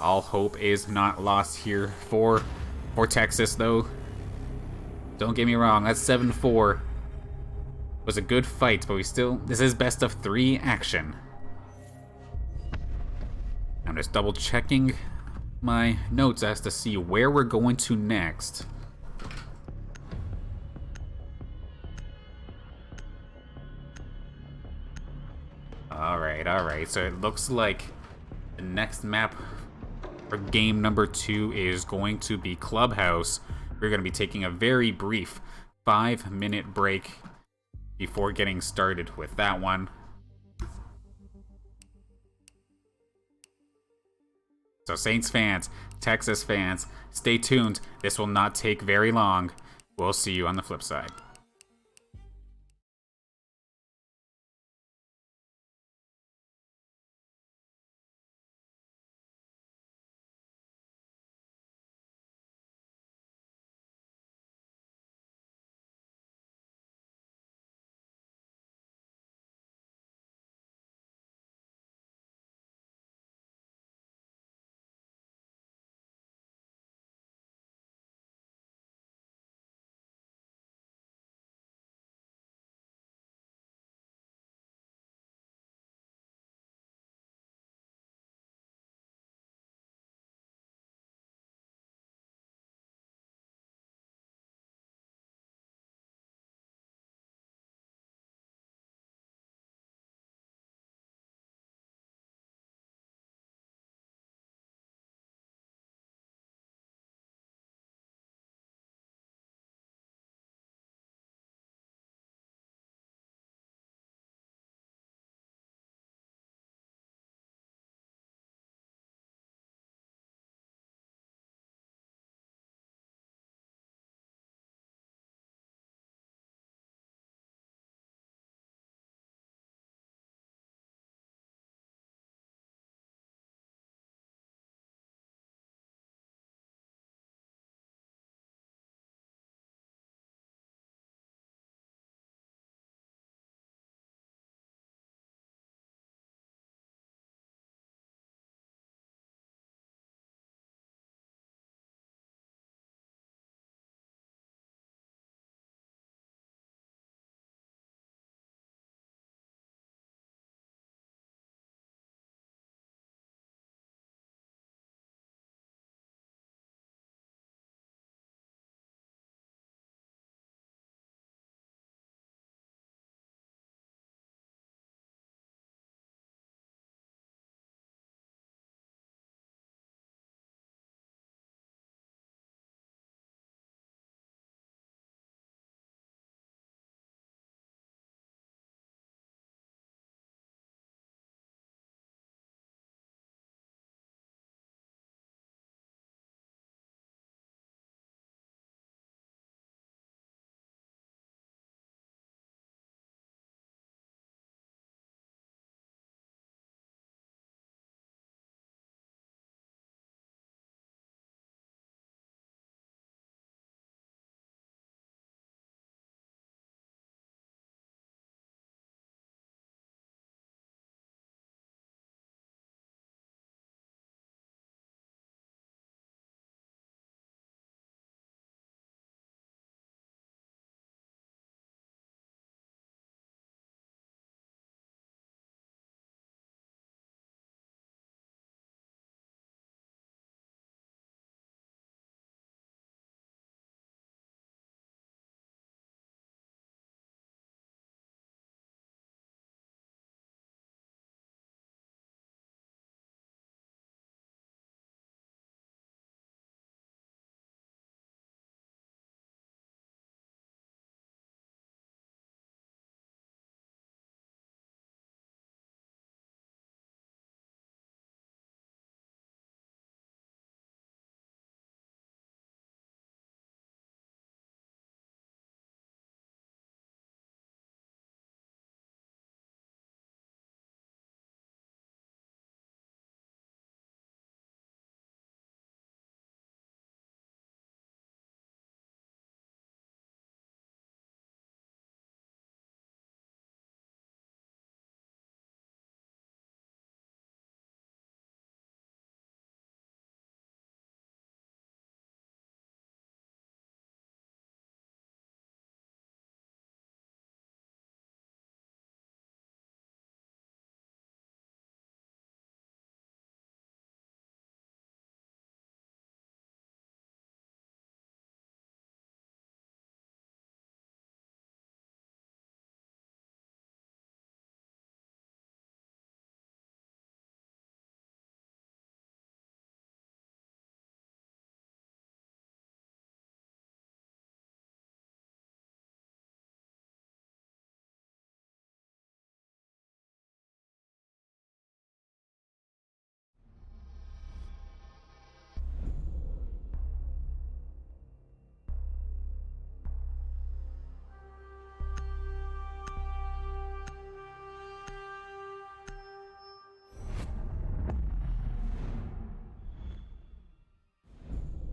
All hope is not lost here for Texas, though. Don't get me wrong, that's 7-4. It was a good fight, but this is best of 3 action. I'm just double checking my notes as to see where we're going to next. Alright, so it looks like the next map for game number 2 is going to be Clubhouse. We're going to be taking a very brief 5-minute break before getting started with that one. So Saints fans, Texas fans, stay tuned. This will not take very long. We'll see you on the flip side.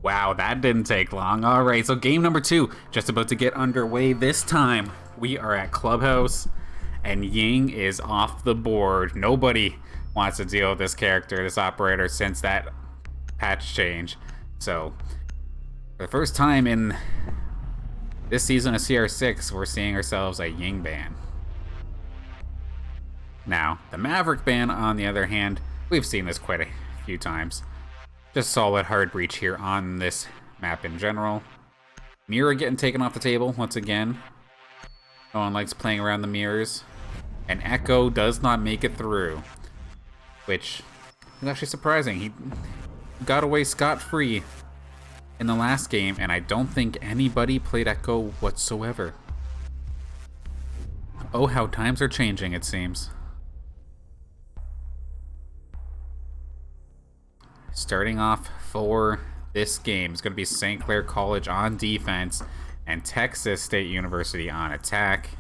Wow, that didn't take long. All right, so game number 2 just about to get underway. This time we are at Clubhouse, and Ying is off the board. Nobody wants to deal with this character, this operator, since that patch change. So, for the first time in this season of CR6, we're seeing ourselves a Ying ban. Now, the Maverick ban, on the other hand, we've seen this quite a few times. Just solid hard breach here on this map in general. Mirror getting taken off the table once again. No one likes playing around the mirrors. And Echo does not make it through, which is actually surprising. He got away scot-free in the last game, and I don't think anybody played Echo whatsoever. Oh, how times are changing, it seems. Starting off for this game is going to be St. Clair College on defense and Texas State University on attack.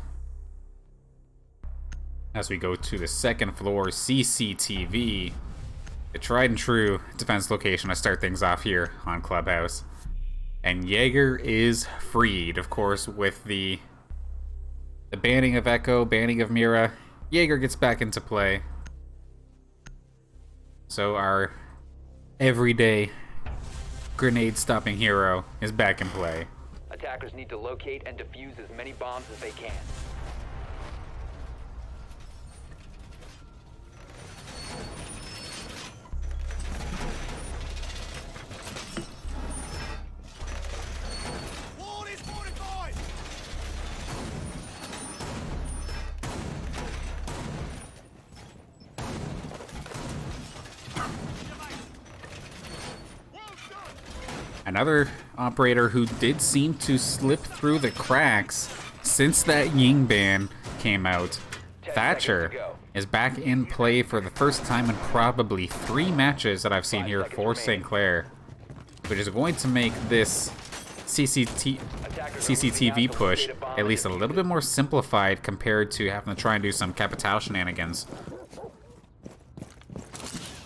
As we go to the second floor, CCTV, the tried and true defense location to start things off here on Clubhouse. And Jaeger is freed, of course, with the banning of Echo, banning of Mira. Jaeger gets back into play. So our everyday grenade-stopping hero is back in play. Attackers need to locate and defuse as many bombs as they can. Another operator who did seem to slip through the cracks since that Ying ban came out, Thatcher, is back in play for the first time in probably 3 matches that I've seen here for St. Clair, which is going to make this CCTV push at least a little bit more simplified compared to having to try and do some Capital shenanigans.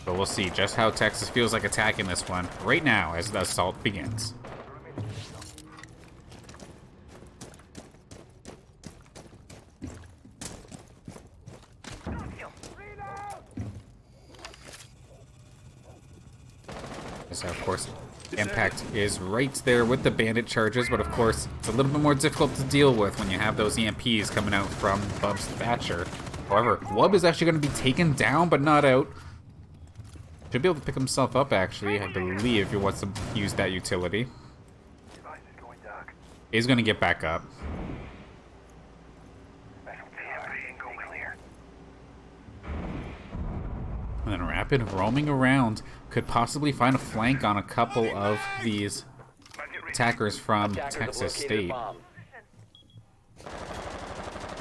But we'll see just how Texas feels like attacking this one right now as the assault begins. So of course, Impact is right there with the bandit charges, but of course, it's a little bit more difficult to deal with when you have those EMPs coming out from Bub's Thatcher. However, Wub is actually going to be taken down, but not out. Should be able to pick himself up, actually, I believe, if he wants to use that utility. He's going to get back up. And then Rapid roaming around could possibly find a flank on a couple of these attackers from Texas State.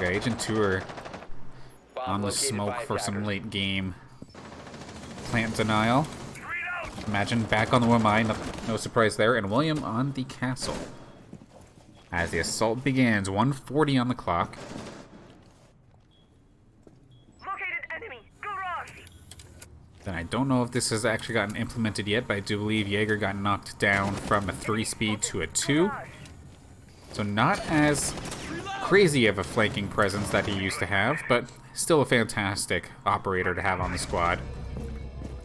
Yeah, Agent Tour on the smoke for some late game plant denial. Imagine back on the Wamai, no surprise there, and William on the castle. As the assault begins, 1:40 on the clock. Located enemy. Go rush. Then I don't know if this has actually gotten implemented yet, but I do believe Jaeger got knocked down from a 3-speed to a 2. So not as crazy of a flanking presence that he used to have, but still a fantastic operator to have on the squad.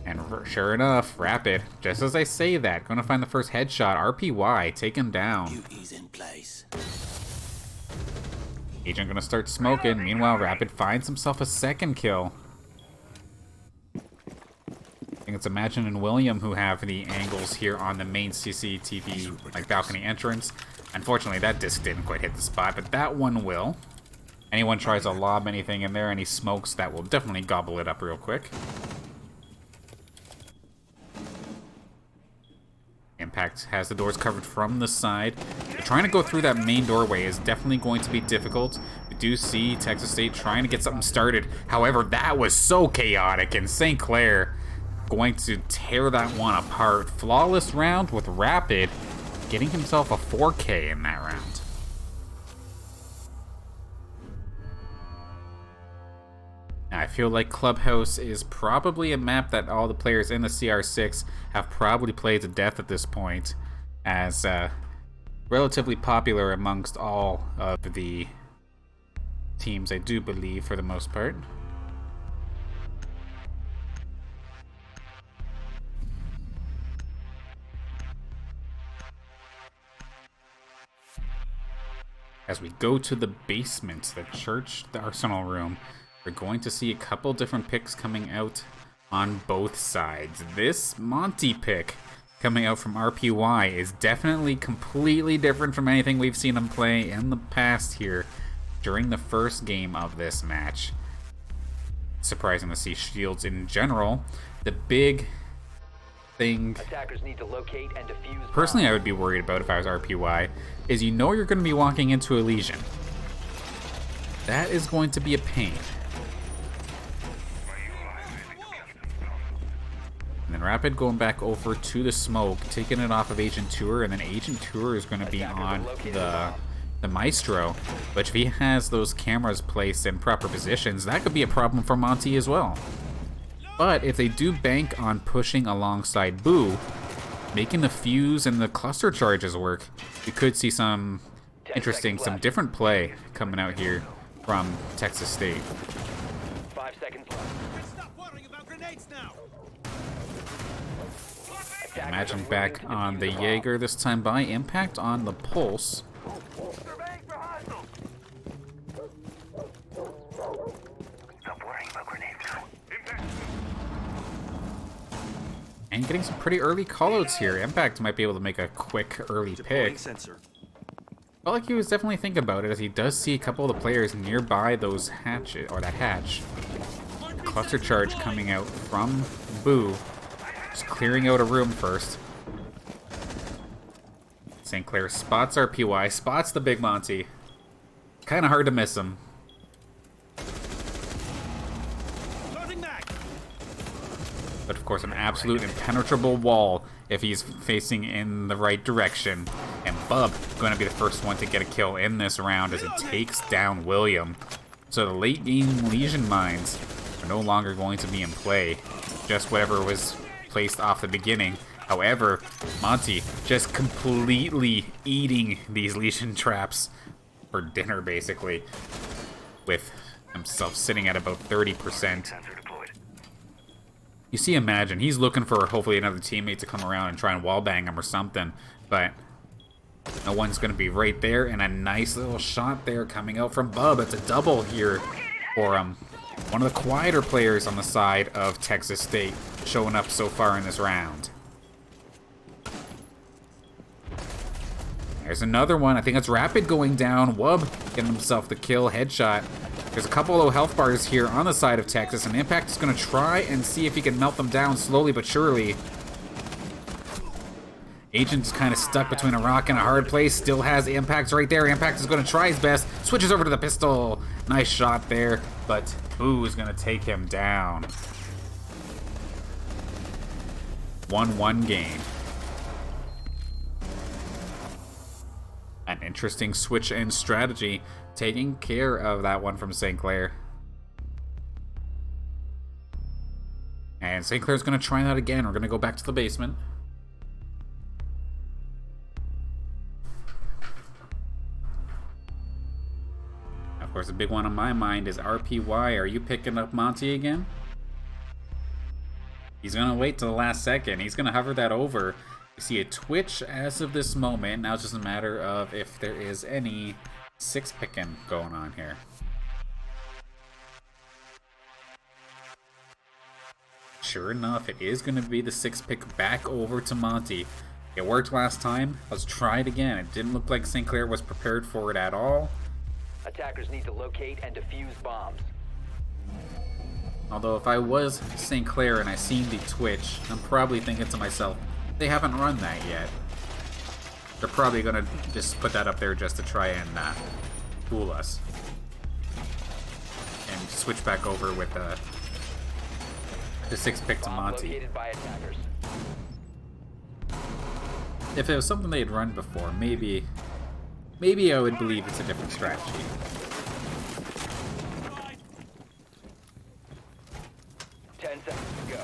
And sure enough, Rapid, just as I say that, gonna find the first headshot. RPY taken down. Duties in place. Agent gonna start smoking. Meanwhile, Rapid finds himself a second kill. I think it's Imagine and William who have the angles here on the main CCTV, like balcony entrance. Unfortunately, that disc didn't quite hit the spot, but that one will. Anyone tries to lob anything in there, any smokes, that will definitely gobble it up real quick. Impact has the doors covered from the side. But trying to go through that main doorway is definitely going to be difficult. We do see Texas State trying to get something started. However, that was so chaotic, and St. Clair going to tear that one apart. Flawless round with Rapid getting himself a 4K in that round. Now, I feel like Clubhouse is probably a map that all the players in the CR6 have probably played to death at this point. as relatively popular amongst all of the teams, I do believe, for the most part. As we go to the basement, the church, the arsenal room, we're going to see a couple different picks coming out on both sides. This Monty pick coming out from RPY is definitely completely different from anything we've seen him play in the past here during the first game of this match. Surprising to see shields in general. The big thing Attackers need to locate and defuse personally I bombs. would be worried about if I was RPY is you're going to be walking into a Legion. That is going to be a pain. And then Rapid going back over to the smoke, taking it off of Agent Tour, and then Agent Tour is going to be on the Maestro. But if he has those cameras placed in proper positions, that could be a problem for Monty as well. But if they do bank on pushing alongside Boo, making the fuse and the cluster charges work, we could see some interesting, some different play coming out here from Texas State. 5 seconds left. Stop worrying about grenades now. Attackers Imagine are back moving to on defuse the bomb. Jaeger this time by impact on the Pulse. Surveying for hostiles. Stop worrying about grenades now. Impact. And getting some pretty early callouts here. Impact might be able to make a quick early pick. Sensor. Felt like he was definitely thinking about it as he does see a couple of the players nearby those hatches, or that hatch. Cluster charge coming out from Boo. Just clearing out a room first. St. Clair spots RPY, spots the big Monty. Kind of hard to miss him. Loading back. But of course, an absolute impenetrable wall if he's facing in the right direction. And Bub going to be the first one to get a kill in this round as it takes down William. So the late game Legion mines are no longer going to be in play. Just whatever was placed off the beginning. However, Monty just completely eating these Legion traps for dinner, basically, with himself sitting at about 30%. Sensor deployed. You see, imagine, he's looking for hopefully another teammate to come around and try and wallbang him or something, but no one's going to be right there, and a nice little shot there coming out from Bub. It's a double here for him. One of the quieter players on the side of Texas State showing up so far in this round. There's another one. I think it's Rapid going down. Wub getting himself the kill. Headshot. There's a couple of health bars here on the side of Texas, and Impact is going to try and see if he can melt them down slowly but surely. Agent's kind of stuck between a rock and a hard place. Still has Impact right there. Impact is going to try his best. Switches over to the pistol. Nice shot there, but Boo is going to take him down. 1-1 game. An interesting switch in strategy, taking care of that one from St. Clair. And St. Clair's going to try that again. We're going to go back to the basement. Of course, the big one on my mind is RPY. Are you picking up Monty again? He's going to wait till the last second. He's going to hover that over. You see a twitch as of this moment. Now it's just a matter of if there is any six picking going on here. Sure enough, it is going to be the six pick back over to Monty. It worked last time. Let's try it again. It didn't look like St. Clair was prepared for it at all. Attackers need to locate and defuse bombs. Although if I was St. Clair and I seen the twitch, I'm probably thinking to myself, they haven't run that yet. They're probably going to just put that up there just to try and fool us. And switch back over with the six pick to Bomb Monty. located by attackers. If it was something they'd run before, maybe I would believe it's a different strategy. Right. 10 seconds to go.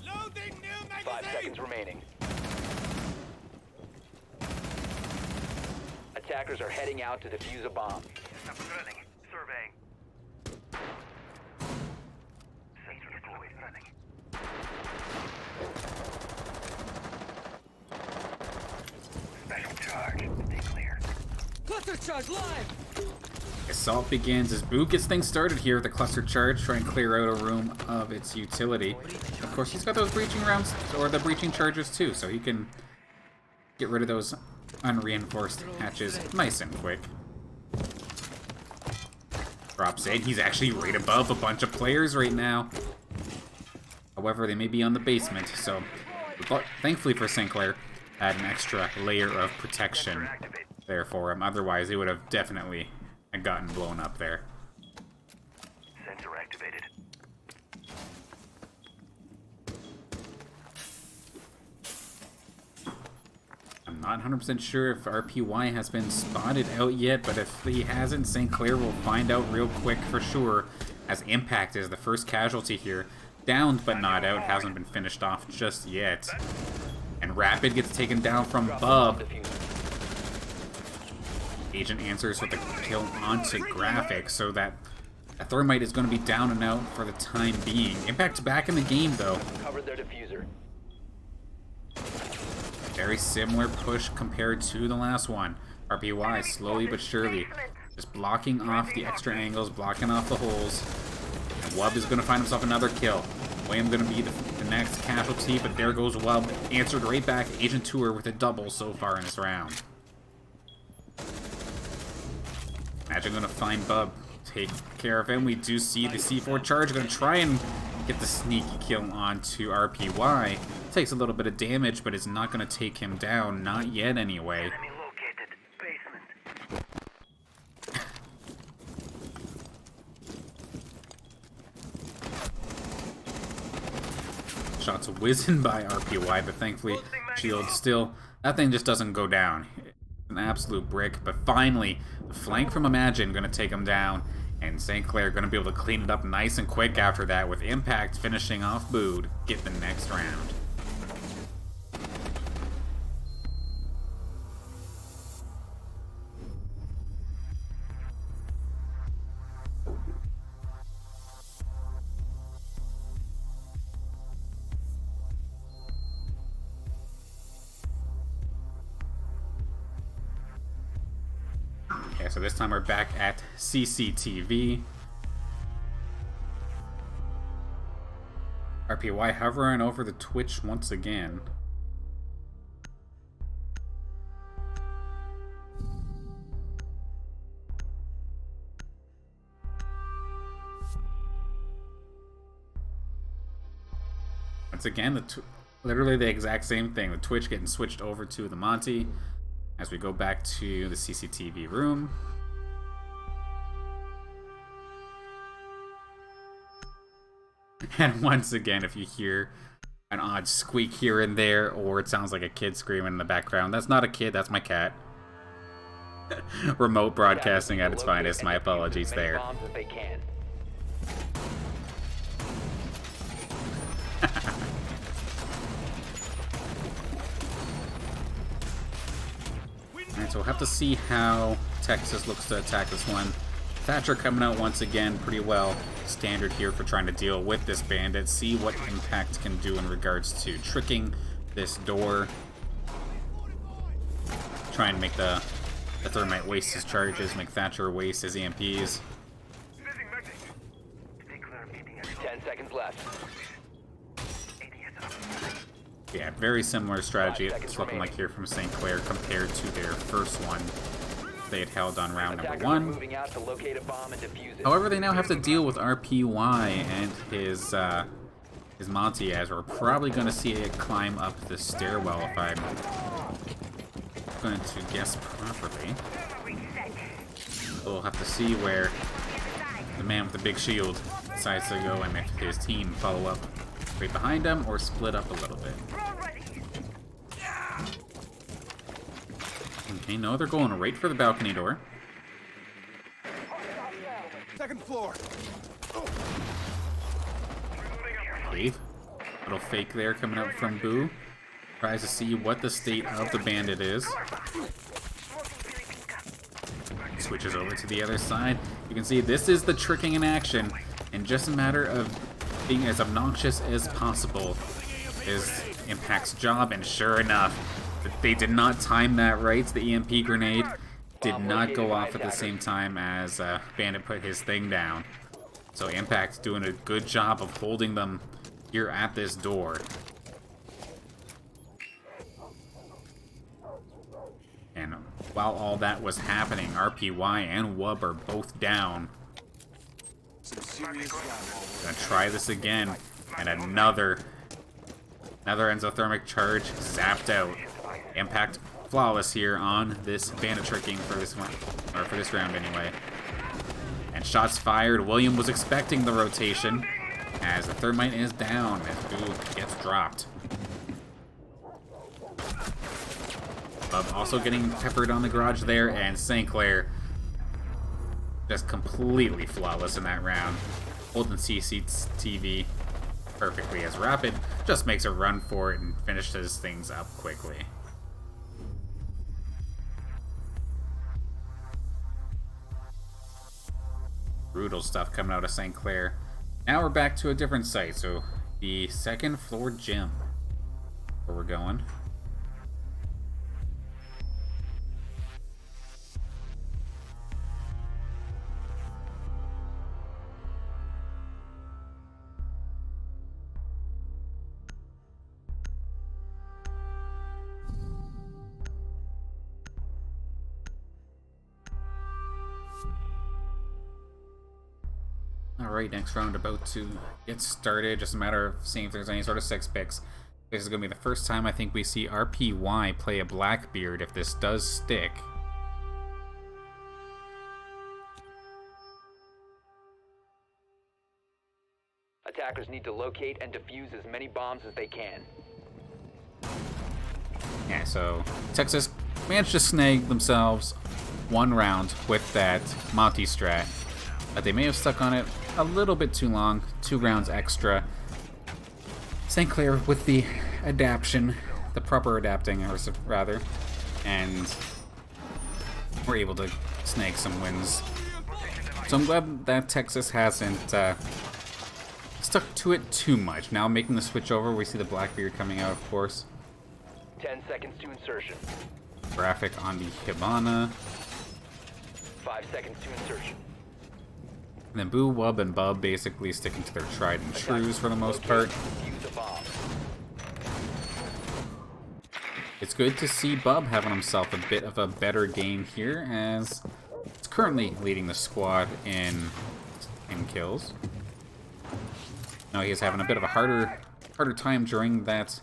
Loading new 5 magazine. seconds remaining. Attackers are heading out to defuse a bomb. Up and running. Surveying. Sensor deployed. Running. Special charge. Stay clear. Cluster charge live! Assault begins as Boo gets things started here with the cluster charge, try and clear out a room of its utility. Of course, he's got those breaching rounds, or the breaching charges too, so he can get rid of those unreinforced hatches nice and quick. Drops in. He's actually right above a bunch of players right now. However, they may be on the basement, so thankfully for St. Clair, had an extra layer of protection there for him. Otherwise, he would have definitely gotten blown up there. Sensor activated. I'm not 100% sure if RPY has been spotted out yet, but if he hasn't, St. Clair will find out real quick for sure, as Impact is the first casualty here. Downed but not out, hasn't been finished off just yet. And Rapid gets taken down from Bub. Agent answers with a kill onto Graphic, so that a Thermite is going to be down and out for the time being. Impact's back in the game, though. Covered their diffuser. Very similar push compared to the last one. RPY slowly but surely just blocking off the extra angles, blocking off the holes. And Wub is going to find himself another kill. William going to be the next casualty, but there goes Wub. Answered right back. Agent Tour with a double so far in this round. Imagine going to find Bub, take care of him. We do see the C4 charge going to try and get the sneaky kill onto RPY. Takes a little bit of damage, but it's not going to take him down. Not yet, anyway. Enemy located. Basement. Shots whizzing by RPY, but thankfully, shield still. That thing just doesn't go down. An absolute brick, but finally, the flank from Imagine going to take him down, and St. Clair going to be able to clean it up nice and quick after that, with Impact finishing off Boo to get the next round. Okay, so this time we're back at CCTV. RPY hovering over the Twitch once again. Once again, literally the exact same thing. The Twitch getting switched over to the Monty. As we go back to the CCTV room. And once again, if you hear an odd squeak here and there, or it sounds like a kid screaming in the background, that's not a kid, that's my cat. Remote broadcasting at its finest, my apologies there. Alright, so we'll have to see how Texas looks to attack this one. Thatcher coming out once again pretty well. Standard here for trying to deal with this bandit. See what Impact can do in regards to tricking this door. Try and make the Thermite waste his charges, make Thatcher waste his EMPs. 10 seconds left. Yeah, very similar strategy it's looking like here from St. Clair compared to their first one they had held on round number 1. However, they now have to deal with RPY and his Monty, as we're probably going to see it climb up the stairwell if I'm going to guess properly. We'll have to see where the man with the big shield decides to go and if his team follow up right behind him or split up a little bit. Okay, no, they're going right for the balcony door. Second floor. Cave. Little fake there coming out from Boo. Tries to see what the state of the bandit is. Switches over to the other side. You can see this is the tricking in action, and just a matter of being as obnoxious as possible is Impact's job. And sure enough, they did not time that right. The EMP grenade did not go off at the same time as Bandit put his thing down. So Impact's doing a good job of holding them here at this door. And while all that was happening, RPY and Wub are both down. Gonna try this again, and another exothermic charge zapped out. Impact flawless here on this bandit tricking for this one, or for this round anyway. And shots fired. William was expecting the rotation as the thermite is down as Boo gets dropped. Bub also getting peppered on the garage there, and St. Clair just completely flawless in that round, holding CCTV perfectly as Rapid just makes a run for it and finishes things up quickly. Brutal stuff coming out of St. Clair. Now we're back to a different site, so the second floor gym, where we're going. Alright, next round about to get started. Just a matter of seeing if there's any sort of six picks. This is going to be the first time I think we see RPY play a Blackbeard if this does stick. Attackers need to locate and defuse as many bombs as they can. Yeah, so Texas managed to snag themselves one round with that Monty strat. But they may have stuck on it a little bit too long. 2 rounds extra. St. Clair with the adaption, the proper adapting, or rather, and we're able to snag some wins. So I'm glad that Texas hasn't stuck to it too much. Now making the switch over, we see the Blackbeard coming out, of course. 10 seconds to insertion. Graphic on the Hibana. 5 seconds to insertion. And then Boo, Wub, and Bub basically sticking to their tried and trues for the most part. It's good to see Bub having himself a bit of a better game here, as it's currently leading the squad in kills. Now he is having a bit of a harder time during that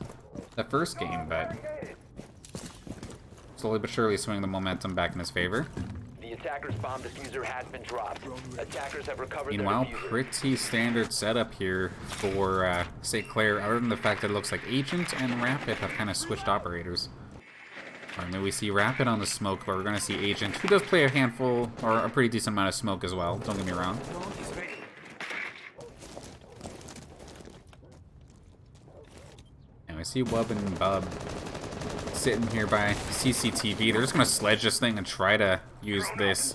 first game, but slowly but surely swinging the momentum back in his favor. The attacker's bomb diffuser has been dropped. Attackers have recovered Meanwhile, the diffuser. pretty standard setup here for St. Clair, other than the fact that it looks like Agent and Rapid have kind of switched operators. And then we see Rapid on the smoke, but we're going to see Agent, who does play a handful, or a pretty decent amount of smoke as well, don't get me wrong. And we see Wub and Bub sitting here by CCTV. They're just going to sledge this thing and try to use this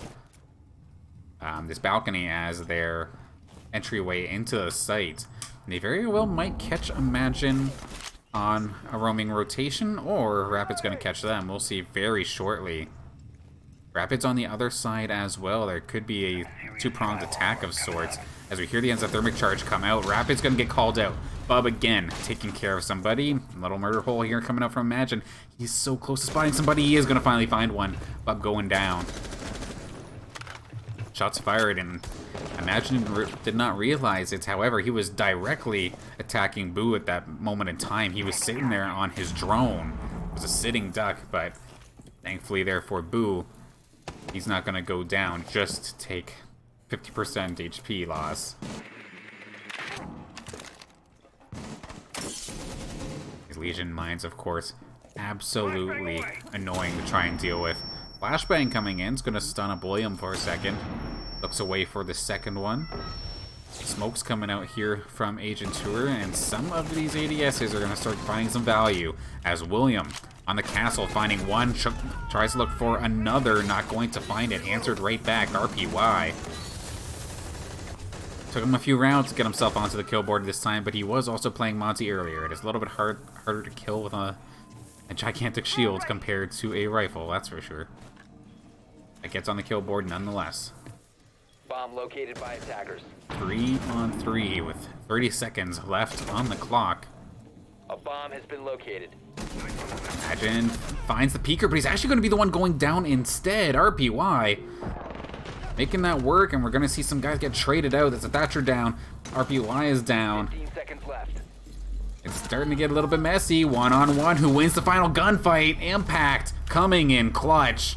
this balcony as their entryway into the site. And they very well might catch Imagine on a roaming rotation, or Rapid's going to catch them. We'll see very shortly. Rapid's on the other side as well. There could be a two-pronged attack of sorts. As we hear the exothermic charge come out, Rapid's going to get called out. Bub again, taking care of somebody. Little murder hole here coming out from Imagine. He's so close to spotting somebody. He is going to finally find one. Bub going down. Shots fired, and Imagine did not realize it. However, he was directly attacking Boo at that moment in time. He was sitting there on his drone. It was a sitting duck, but thankfully there for Boo, he's not going to go down. Just take 50% HP loss. These Legion mines, of course, absolutely annoying to try and deal with. Flashbang coming in is going to stun up William for a second. Looks away for the second one. Smoke's coming out here from Agent Tour, and some of these ADSs are going to start finding some value, as William on the castle finding one, tries to look for another, not going to find it, answered right back, RPY. Took him a few rounds to get himself onto the kill board this time, but he was also playing Monty earlier. It is a little bit harder to kill with a gigantic shield compared to a rifle, that's for sure. It gets on the kill board nonetheless. Bomb located by attackers. 3 on 3 with 30 seconds left on the clock. A bomb has been located. Imagine finds the peeker, but he's actually going to be the one going down instead. RPY making that work, and we're going to see some guys get traded out. That's a Thatcher down. RPY is down. 15 seconds left. It's starting to get a little bit messy. 1-on-1. Who wins the final gunfight? Impact coming in clutch.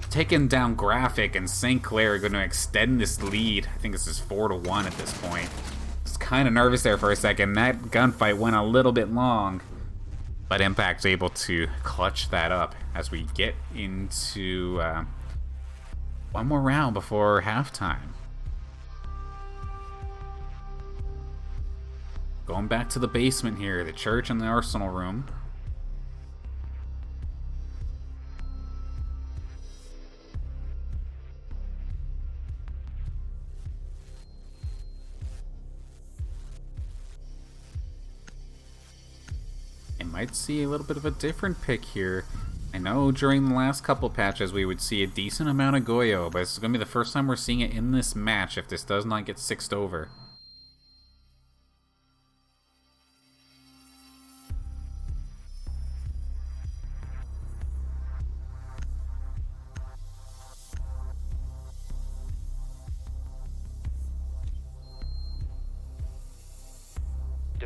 Taking down Graphic, and St. Clair are going to extend this lead. I think this is 4-1 at this point. I was kind of nervous there for a second. That gunfight went a little bit long, but Impact's able to clutch that up as we get into one more round before halftime. Going back to the basement here, the church and the arsenal room. Might see a little bit of a different pick here. I know during the last couple patches we would see a decent amount of Goyo, but this is going to be the first time we're seeing it in this match if this does not get sixed over.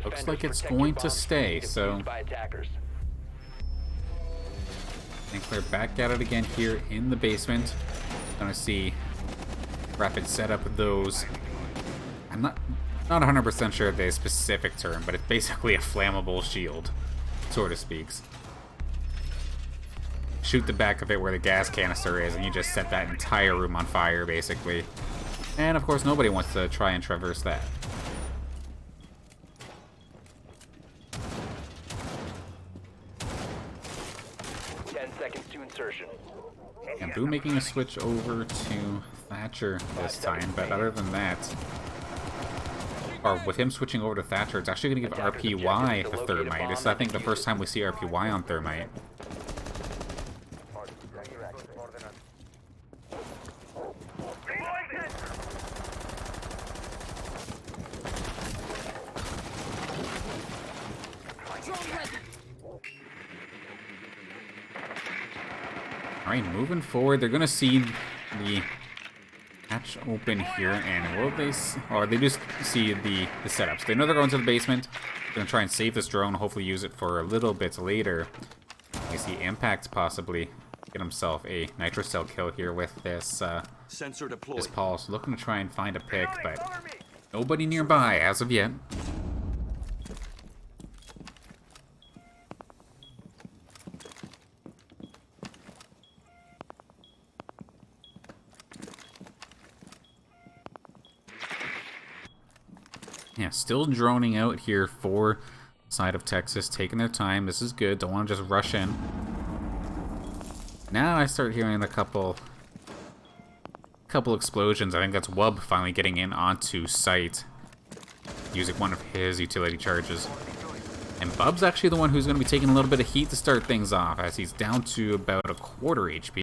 Looks like it's going to stay, so I think we're back at it again here in the basement. Gonna see rapid setup of those. I'm not 100% sure of the specific term, but it's basically a flammable shield, sort of speaks. Shoot the back of it where the gas canister is, and you just set that entire room on fire, basically. And of course, nobody wants to try and traverse that. And Boo making a switch over to Thatcher this time, but other than that, or with him switching over to Thatcher, it's actually going to give RPY the Thermite. This is, I think, the first time we see RPY on Thermite. Alright, moving forward, they're going to see the hatch open here, and will they... Or they just see the setups. They know they're going to the basement. They're going to try and save this drone, hopefully use it for a little bit later. We see Impact possibly get himself a nitrocell kill here with this this Pulse. Looking to try and find a pick, but nobody nearby as of yet. Yeah, still droning out here for side of Texas, taking their time. This is good. Don't want to just rush in. Now I start hearing a couple explosions. I think that's Wub finally getting in onto site, using one of his utility charges. And Bub's actually the one who's going to be taking a little bit of heat to start things off, as he's down to about a quarter HP.